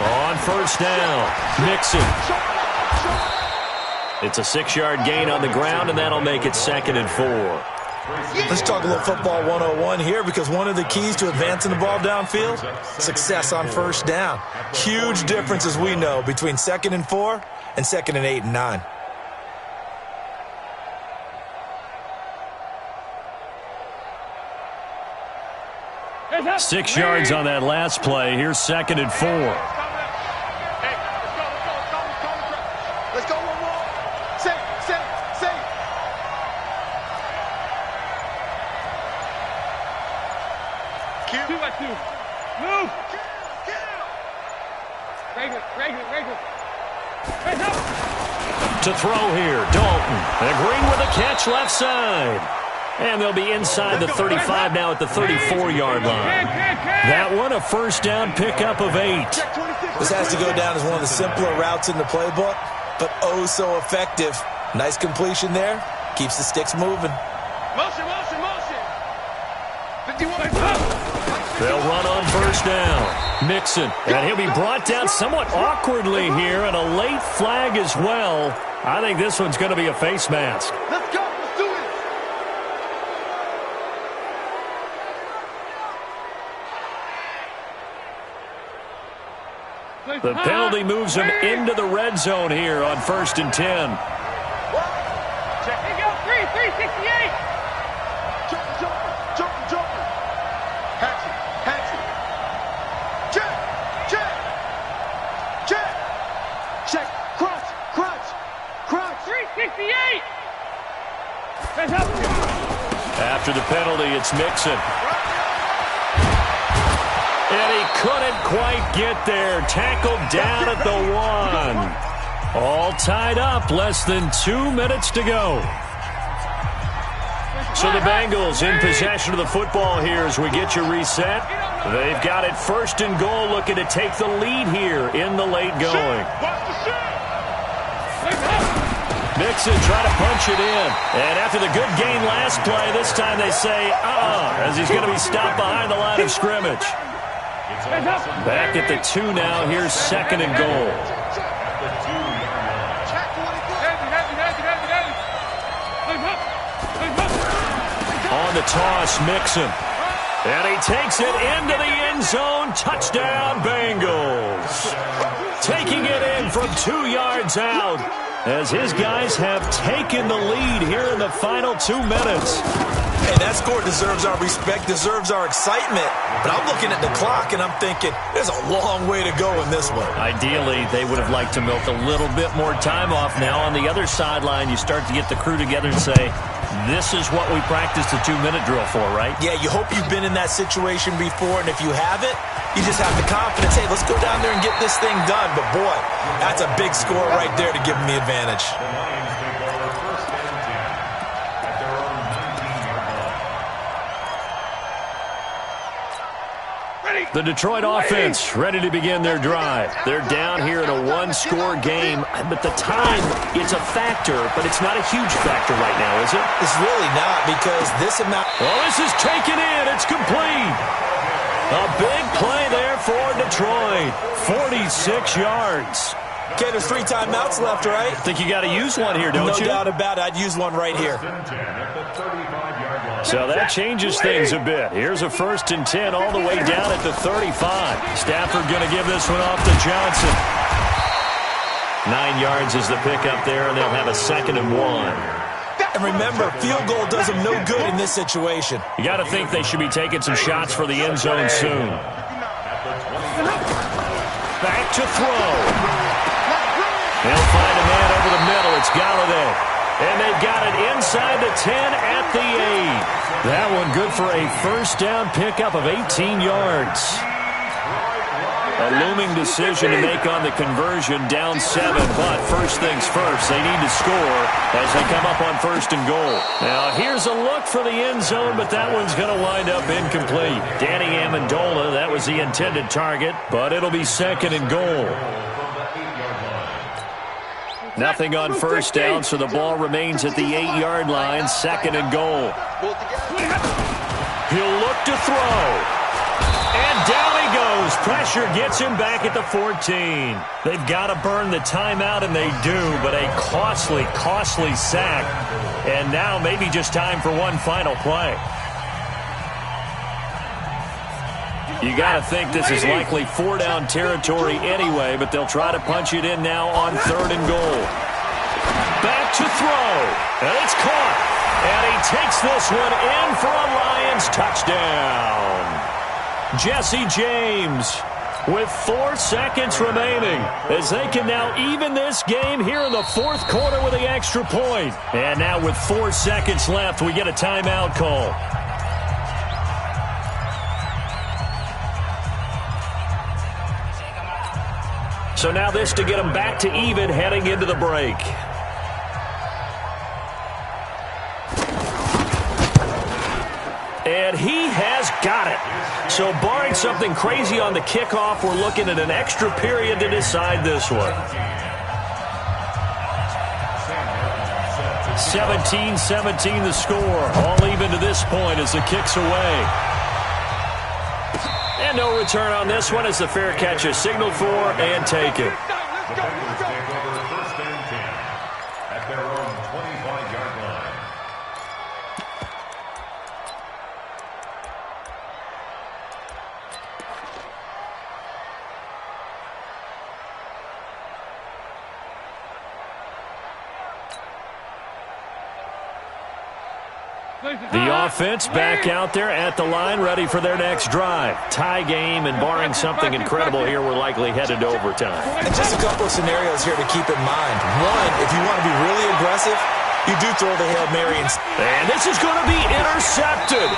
On first down, Mixon. It's a 6-yard gain on the ground, and that'll make it 2nd and 4. Let's talk a little football 101 here, because one of the keys to advancing the ball downfield, success on first down. Huge difference, as we know, between 2nd and 4 and 2nd and 8 and 9. Up. 6 yards on that last play. Here's 2nd and 4. Hey, let's go one more. Say. Q. 2 by 2. Move. Regular. To throw here, Dalton. Agreeing with a catch left side. And they'll be inside the 35 now at the 34-yard line. That one, a first down pickup of 8. This has to go down as one of the simpler routes in the playbook, but oh so effective. Nice completion there. Keeps the sticks moving. Motion. 51. They'll run on first down. Mixon. And he'll be brought down somewhat awkwardly here, and a late flag as well. I think this one's going to be a face mask. Let's go. Let's do it. The penalty moves him into the red zone here on 1st and 10. Here you go, 368. Jumper. Hatch it. Check. Crunch. 368. After the penalty, it's Mixon. And he couldn't quite get there. Tackled down at the 1. All tied up. Less than 2 minutes to go. So the Bengals in possession of the football here as we get you reset. They've got it 1st and goal, looking to take the lead here in the late going. Mixon trying to punch it in. And after the good gain last play, this time they say, as he's going to be stopped behind the line of scrimmage. Back at the 2 now. Here's 2nd and goal. On the toss, Mixon. And he takes it into the end zone. Touchdown, Bengals. Taking it in from 2 yards out as his guys have taken the lead here in the final 2 minutes. Hey, that score deserves our respect, deserves our excitement. But I'm looking at the clock, and I'm thinking, there's a long way to go in this one. Ideally, they would have liked to milk a little bit more time off. Now, on the other sideline, you start to get the crew together and say, this is what we practiced the 2-minute drill for, right? Yeah, you hope you've been in that situation before, and if you haven't, you just have the confidence, hey, let's go down there and get this thing done. But, boy, that's a big score right there to give them the advantage. The Detroit offense ready to begin their drive. They're down here in a 1-score game, but the time, it's a factor, but it's not a huge factor right now, is it? It's really not, because this amount... Well, this is taken in. It's complete. A big play there for Detroit. 46 yards. Okay, there's 3 timeouts left, right? I think you got to use one here, don't you? No doubt about it. I'd use one right here. 35-yard line. So that changes things a bit. Here's a 1st and 10 all the way down at the 35. Stafford going to give this one off to Johnson. 9 yards is the pickup there, and they'll have a 2nd and 1. And remember, field goal does them no good in this situation. You got to think they should be taking some shots for the end zone soon. Back to throw. They'll find a man over the middle. It's Galladay. And they've got it inside the 10 at the 8. That one good for a 1st down pickup of 18 yards. A looming decision to make on the conversion, down 7, but first things first, they need to score as they come up on 1st and goal. Now, here's a look for the end zone, but that one's going to wind up incomplete. Danny Amendola, that was the intended target, but it'll be 2nd and goal. Nothing on 1st down, so the ball remains at the 8-yard line, 2nd and goal. He'll look to throw. And down he goes. Pressure gets him back at the 14. They've got to burn the timeout, and they do, but a costly, costly sack. And now maybe just time for one final play. You got to think this is likely 4-down territory anyway, but they'll try to punch it in now on 3rd and goal. Back to throw. And it's caught. And he takes this one in for a Lions touchdown. Jesse James with 4 seconds remaining as they can now even this game here in the 4th quarter with the extra point. And now with 4 seconds left, we get a timeout call. So now this to get them back to even heading into the break. And he has got it. So barring something crazy on the kickoff, we're looking at an extra period to decide this one. 17-17 the score. All even to this point as the kick's away. And no return on this one as the fair catch is signaled for and taken. At their own 25-yard line. The offense back out there at the line, ready for their next drive. Tie game, and barring something incredible here, we're likely headed to overtime. And just a couple of scenarios here to keep in mind. One, if you want to be really aggressive, you do throw the Hail Mary. And this is going to be intercepted.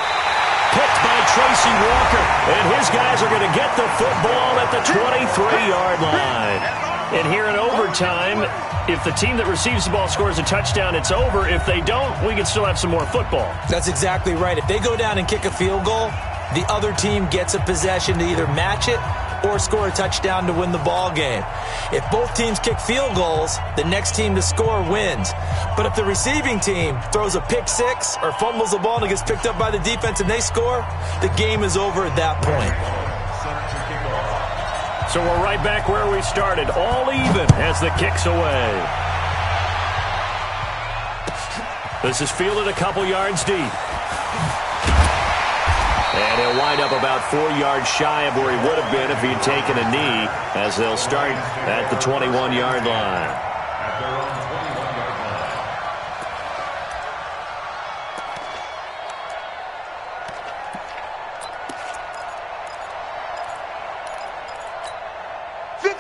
Picked by Tracy Walker. And his guys are going to get the football at the 23-yard line. And here in overtime, if the team that receives the ball scores a touchdown, it's over. If they don't, we can still have some more football. That's exactly right. If they go down and kick a field goal, the other team gets a possession to either match it or score a touchdown to win the ball game. If both teams kick field goals, the next team to score wins. But if the receiving team throws a pick six or fumbles the ball and it gets picked up by the defense and they score, the game is over at that point. So we're right back where we started, all even as the kick's away. This is fielded a couple yards deep. And he'll wind up about 4 yards shy of where he would have been if he had taken a knee, as they'll start at the 21-yard line. At their own 21-yard line.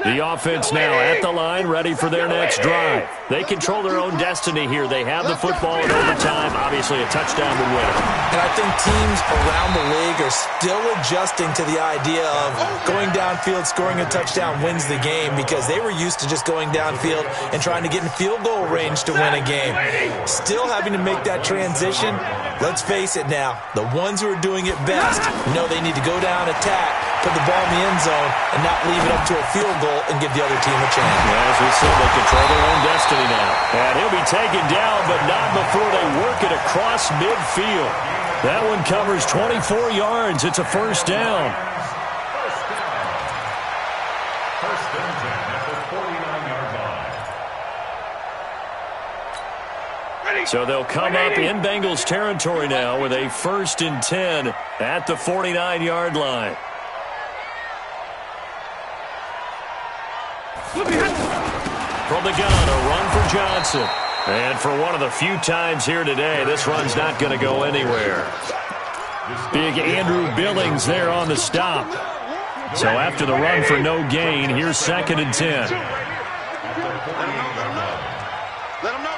The offense now at the line, ready for their next drive. They control their own destiny here. They have the football in overtime. Obviously, a touchdown would win it. And I think teams around the league are still adjusting to the idea of going downfield, scoring a touchdown wins the game, because they were used to just going downfield and trying to get in field goal range to win a game. Still having to make that transition. Let's face it now, the ones who are doing it best know they need to go down, attack, put the ball in the end zone, and not leave it up to a field goal and give the other team a chance. As we said, they control their own destiny now. And he'll be taken down, but not before they work it across midfield. That one covers 24 yards. It's a first down. First and 10 at the 49-yard line. So they'll come up in Bengals territory now with a 1st and 10 at the 49-yard line. From the gun, a run for Johnson. And for one of the few times here today, this run's not going to go anywhere. Big Andrew Billings there on the stop. So after the run for no gain, here's 2nd and 10. Let him know.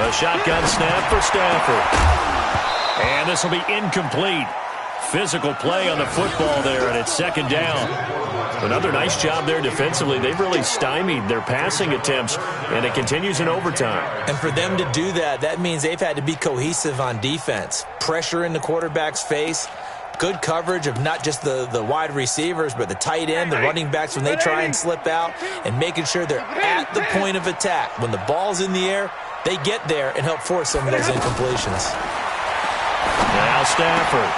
A shotgun snap for Stafford. And this will be incomplete. Physical play on the football there, and it's 2nd down. Another nice job there defensively. They've really stymied their passing attempts, and it continues in overtime. And for them to do that, that means they've had to be cohesive on defense. Pressure in the quarterback's face. Good coverage of not just the wide receivers, but the tight end, the running backs when they try and slip out, and making sure they're at the point of attack. When the ball's in the air, they get there and help force some of those incompletions. Now Stafford.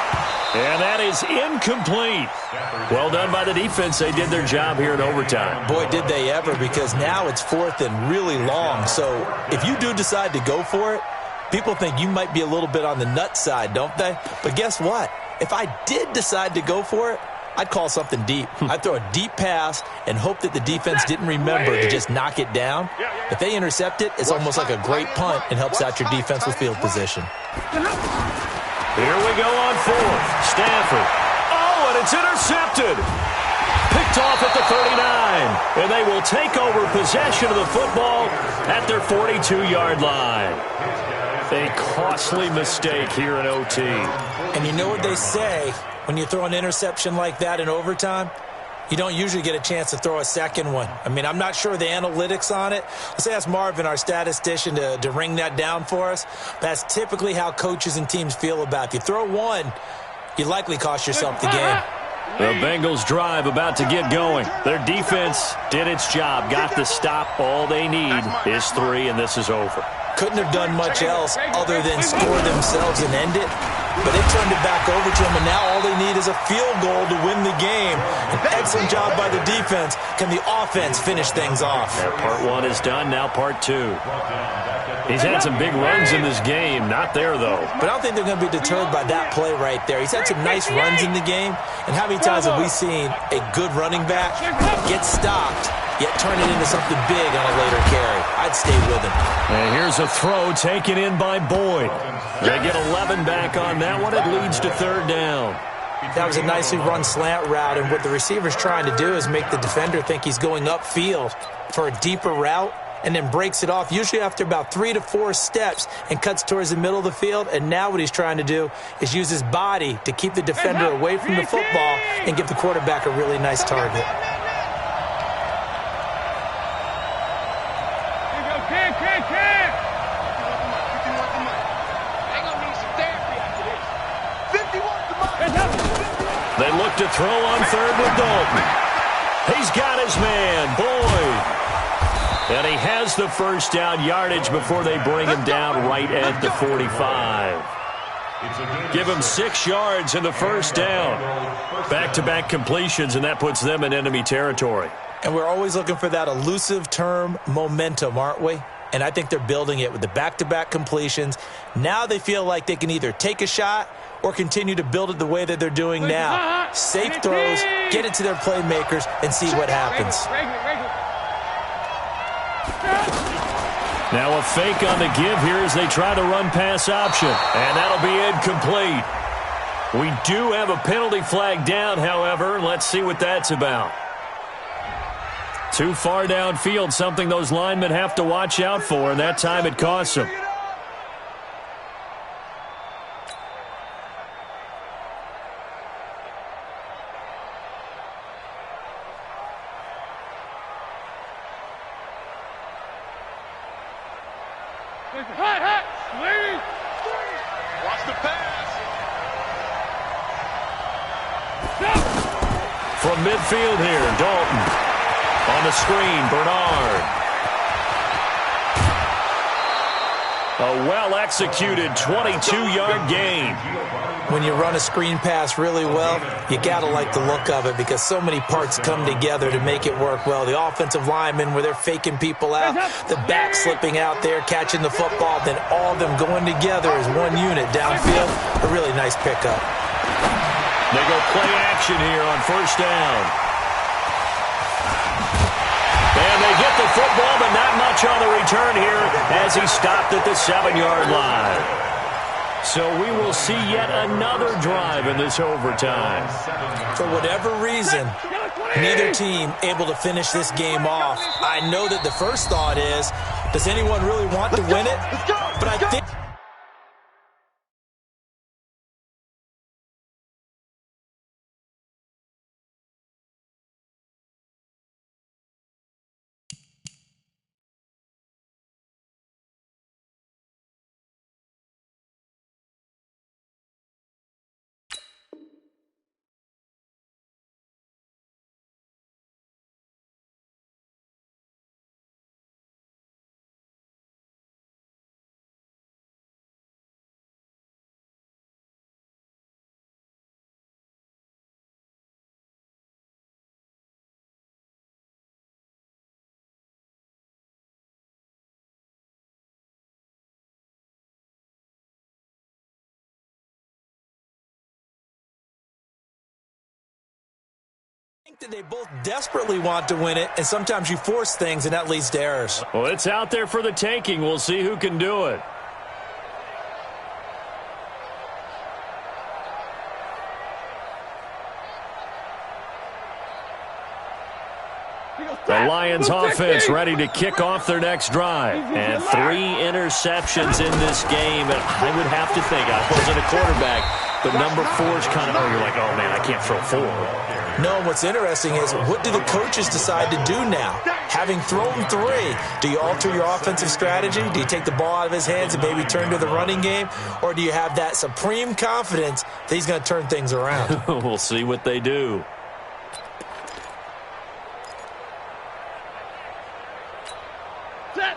And that is incomplete. Well done by the defense. They did their job here in overtime. Boy, did they ever, because now it's 4th and really long. So if you do decide to go for it, people think you might be a little bit on the nut side, don't they? But guess what? If I did decide to go for it, I'd call something deep. I'd throw a deep pass and hope that the defense didn't remember to just knock it down. If they intercept it, it's almost like a great punt and helps out your defense with field position. Here we go on 4th. Stafford. Oh, and it's intercepted. Picked off at the 39. And they will take over possession of the football at their 42-yard line. A costly mistake here in OT. And you know what they say, when you throw an interception like that in overtime, you don't usually get a chance to throw a second one. I mean, I'm not sure the analytics on it. Let's ask Marvin, our statistician, to ring that down for us. That's typically how coaches and teams feel about it. If you throw one, you likely cost yourself the game. The Bengals drive about to get going. Their defense did its job, got the stop. All they need is 3, and this is over. Couldn't have done much else other than score themselves and end it. But they turned it back over to them, and now all they need is a field goal to win the game. An excellent job by the defense. Can the offense finish things off? Part 1 is done, now part 2. He's had some big runs in this game. Not there, though. But I don't think they're going to be deterred by that play right there. He's had some nice runs in the game. And how many times have we seen a good running back get stopped, yet turn it into something big on a later carry? I'd stay with him. And here's a throw taken in by Boyd. They get 11 back on that one. It leads to 3rd down. That was a nicely run slant route, and what the receiver's trying to do is make the defender think he's going upfield for a deeper route, and then breaks it off, usually after about 3 to 4 steps, and cuts towards the middle of the field. And now what he's trying to do is use his body to keep the defender away from the football and give the quarterback a really nice target. They look to throw on 3rd with Dalton. He's got his man, Boyd. And he has the 1st down yardage before they bring him down right at the 45. Give him 6 yards in the 1st down. Back-to-back completions, and that puts them in enemy territory. And we're always looking for that elusive term, momentum, aren't we? And I think they're building it with the back-to-back completions. Now they feel like they can either take a shot or continue to build it the way that they're doing now. Safe throws, get it to their playmakers, and see what happens. Now a fake on the give here as they try to run pass option. And that'll be incomplete. We do have a penalty flag down, however. Let's see what that's about. Too far downfield, something those linemen have to watch out for, and that time it costs them. Watch the pass. From midfield here, Dalton. On the screen, Bernard. A well-executed 22-yard gain. When you run a screen pass really well, you got to like the look of it because so many parts come together to make it work well. The offensive linemen where they're faking people out, the back slipping out there, catching the football, then all of them going together as one unit downfield. A really nice pickup. They go play action here on first down. And they get the football, but not much on the return here as he stopped at the 7-yard line. So we will see yet another drive in this overtime. For whatever reason, neither team able to finish this game off. I know that the first thought is, does anyone really want to win it? But I think... I think that they both desperately want to win it, and sometimes you force things, and that leads to errors. Well, it's out there for the taking. We'll see who can do it. The Lions offense ready to kick off their next drive. And 3 interceptions in this game. And I would have to think, I wasn't a quarterback, but number 4 is kind of, you're like, oh, man, I can't throw 4. No, what's interesting is, what do the coaches decide to do now? Having thrown 3, do you alter your offensive strategy? Do you take the ball out of his hands and maybe turn to the running game? Or do you have that supreme confidence that he's going to turn things around? We'll see what they do.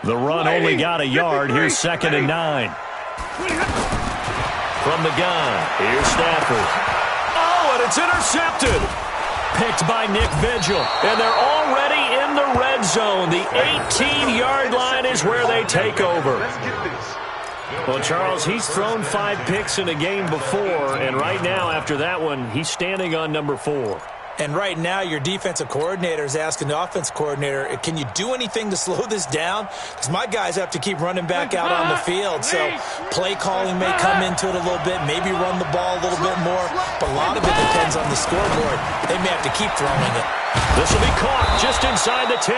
The run only got a yard. Here's 2nd and 9. From the gun, here's Stafford. Oh, and it's intercepted. Picked by Nick Vigil. And they're already in the red zone. The 18-yard line is where they take over. Well, Charles, he's thrown 5 picks in a game before, and right now, after that one, he's standing on number 4. And right now, your defensive coordinator is asking the offensive coordinator, can you do anything to slow this down? Because my guys have to keep running back out on the field. So play calling may come into it a little bit, maybe run the ball a little bit more. But a lot of it depends on the scoreboard. They may have to keep throwing it. This will be caught just inside the 10.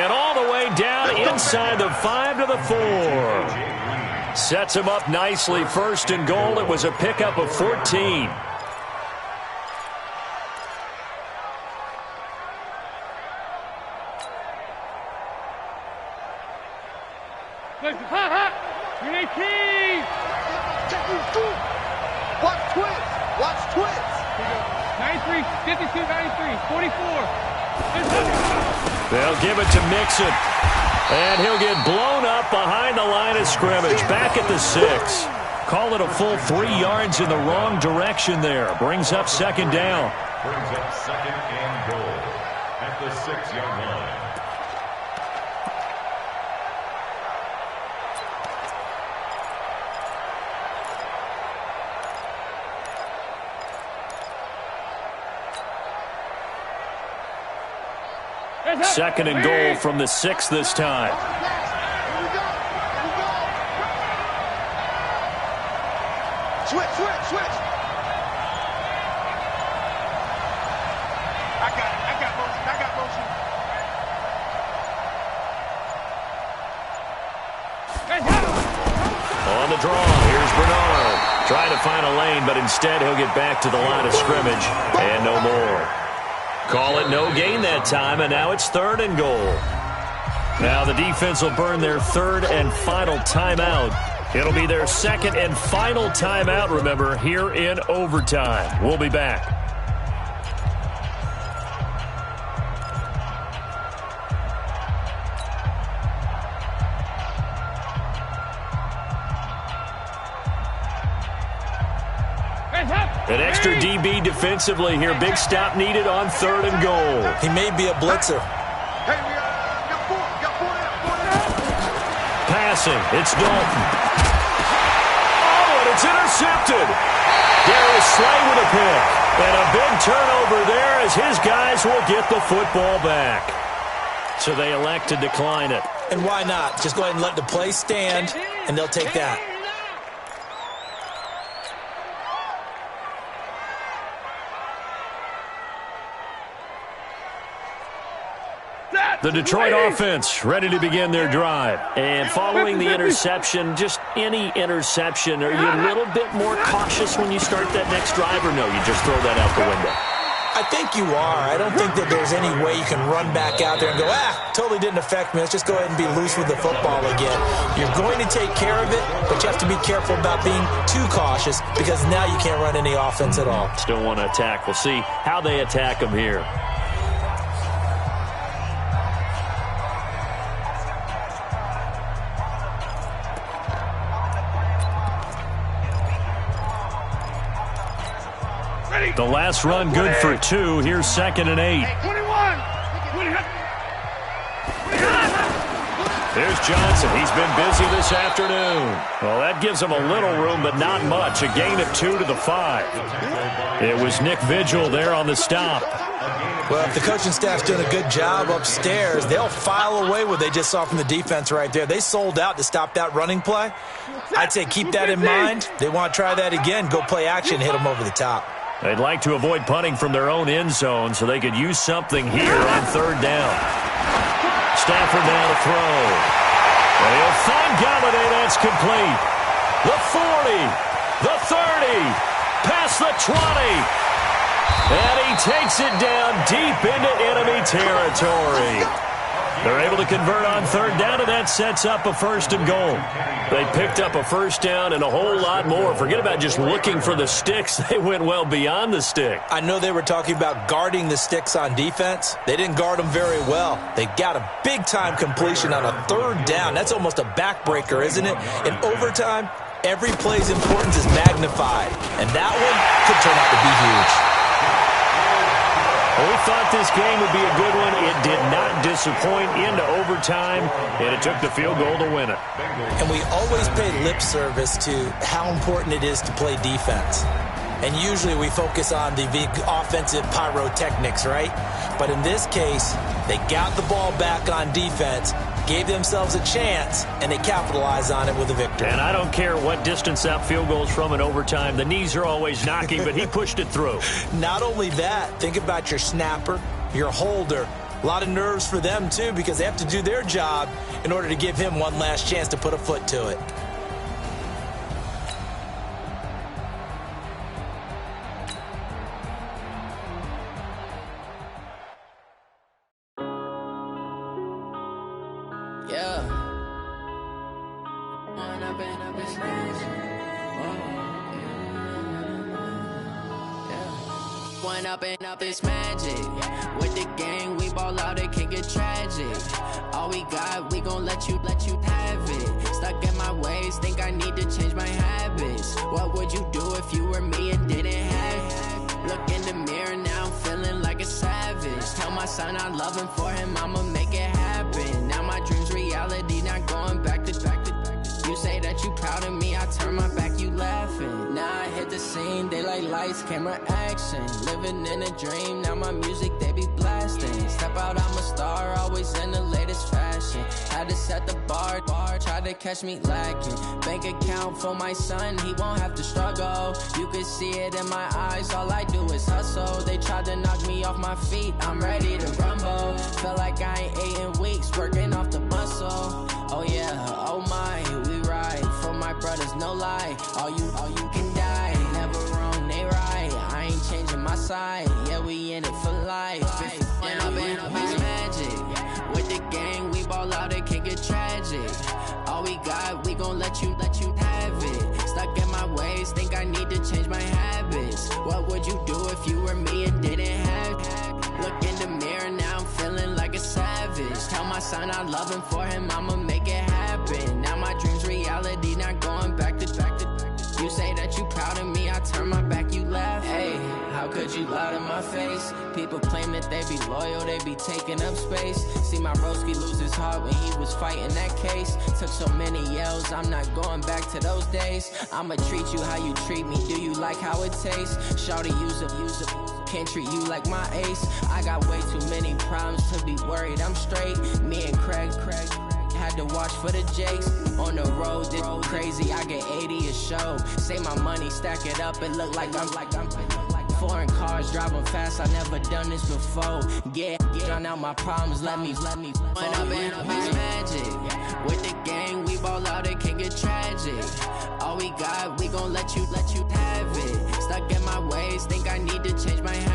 And all the way down inside the 5 to the 4. Sets him up nicely. 1st and goal. It was a pickup of 14. Watch twins. Watch twins. 93, 52, 93, 44. They'll give it to Mixon. And he'll get blown up behind the line of scrimmage. Back at the 6. Call it a full 3 yards in the wrong direction there. Brings up 2nd down. Brings up 2nd and goal at the 6-yard line. Second and goal from the 6 this time. Switch. I got motion. On the draw, here's Bernard. Trying to find a lane, but instead he'll get back to the line of scrimmage. And no more. Call it no gain that time, and now it's 3rd and goal. Now the defense will burn their 3rd and final timeout. It'll be their 2nd and final timeout, remember, here in overtime. We'll be back. An extra DB defensively here. Big stop needed on 3rd and goal. He may be a blitzer. Hey, we got four down. Passing. It's Dalton. Oh, and it's intercepted. Darius Slay with a pick. And a big turnover there as his guys will get the football back. So they elect to decline it. And why not? Just go ahead and let the play stand, and they'll take that. The Detroit offense ready to begin their drive. And following the interception, just any interception, are you a little bit more cautious when you start that next drive, or no, you just throw that out the window? I think you are. I don't think that there's any way you can run back out there and go, totally didn't affect me. Let's just go ahead and be loose with the football again. You're going to take care of it, but you have to be careful about being too cautious because now you can't run any offense at all. Still want to attack. We'll see how they attack them here. The last run good for 2. Here's 2nd and 8. 21. There's Johnson. He's been busy this afternoon. Well, that gives him a little room, but not much. A gain of 2 to the 5. It was Nick Vigil there on the stop. Well, if the coaching staff's doing a good job upstairs, they'll file away what they just saw from the defense right there. They sold out to stop that running play. I'd say keep that in mind. They want to try that again. Go play action, hit them over the top. They'd like to avoid punting from their own end zone so they could use something here on 3rd down. Stafford now to throw. And he'll find Galladay. That's complete. The 40. The 30. Past the 20. And he takes it down deep into enemy territory. They're able to convert on 3rd down, and that sets up a 1st and goal. They picked up a 1st down and a whole lot more. Forget about just looking for the sticks. They went well beyond the stick. I know they were talking about guarding the sticks on defense. They didn't guard them very well. They got a big-time completion on a 3rd down. That's almost a backbreaker, isn't it? In overtime, every play's importance is magnified, and that one could turn out to be huge. Well, we thought this game would be a good one. It did not disappoint into overtime, and it took the field goal to win it. And we always pay lip service to how important it is to play defense. And usually we focus on the offensive pyrotechnics, right? But in this case, they got the ball back on defense, gave themselves a chance, and they capitalized on it with a victory. And I don't care what distance that field goes from in overtime. The knees are always knocking, but he pushed it through. Not only that, think about your snapper, your holder. A lot of nerves for them, too, because they have to do their job in order to give him one last chance to put a foot to it. Up this magic. With the gang, we ball out, it can get tragic. All we got, we gon' let you have it. Stuck in my ways, think I need to change my habits. What would you do if you were me and didn't have it? Look in the mirror, now I'm feeling like a savage. Tell my son I love him, for him I'ma make it happen. Now my dream's reality, not going back to. You say that you proud of me, I turn my back, you laughing. Now I hit the scene, they like lights, camera, action. Living in a dream, now my music, they be blasting. Step out, I'm a star, always in the latest fashion. Had to set the bar, try to catch me lacking. Bank account for my son, he won't have to struggle. You can see it in my eyes, all I do is hustle. They tried to knock me off my feet, I'm ready to rumble. Felt like I ain't ate in weeks, working off the muscle. Oh yeah, oh my, we ride for my brothers, no lie. All you can die, never wrong, they right. I ain't changing my side, yeah, we in it for life. When up it's magic. With the gang, we ball out, it can get tragic. All we got, we gon' let you have it. Stuck in my ways, think I need to change my habits. What would you do if you were me and didn't have it? Look in the mirror, now I'm feeling like a savage. Tell my son I love him, for him I'ma make it happen. Now my dream's reality, not going back to. You say that you proud of me, I turn my back, you laugh. Could you lie to my face? People claim that they be loyal, they be taking up space. See my broski lose his heart when he was fighting that case. Took so many yells, I'm not going back to those days. I'ma treat you how you treat me, do you like how it tastes? Shawty, use a, can't treat you like my ace. I got way too many problems to be worried, I'm straight. Me and Craig had to watch for the Jakes. On the road, did crazy, I get 80 a show. Say my money, stack it up, it look like I'm foreign cars, driving fast, I never done this before. Get drown out my problems, let me went up in a bitch magic. With the gang, we ball out, it can get tragic. All we got, we gon' let you have it. Stuck in my ways, think I need to change my habits.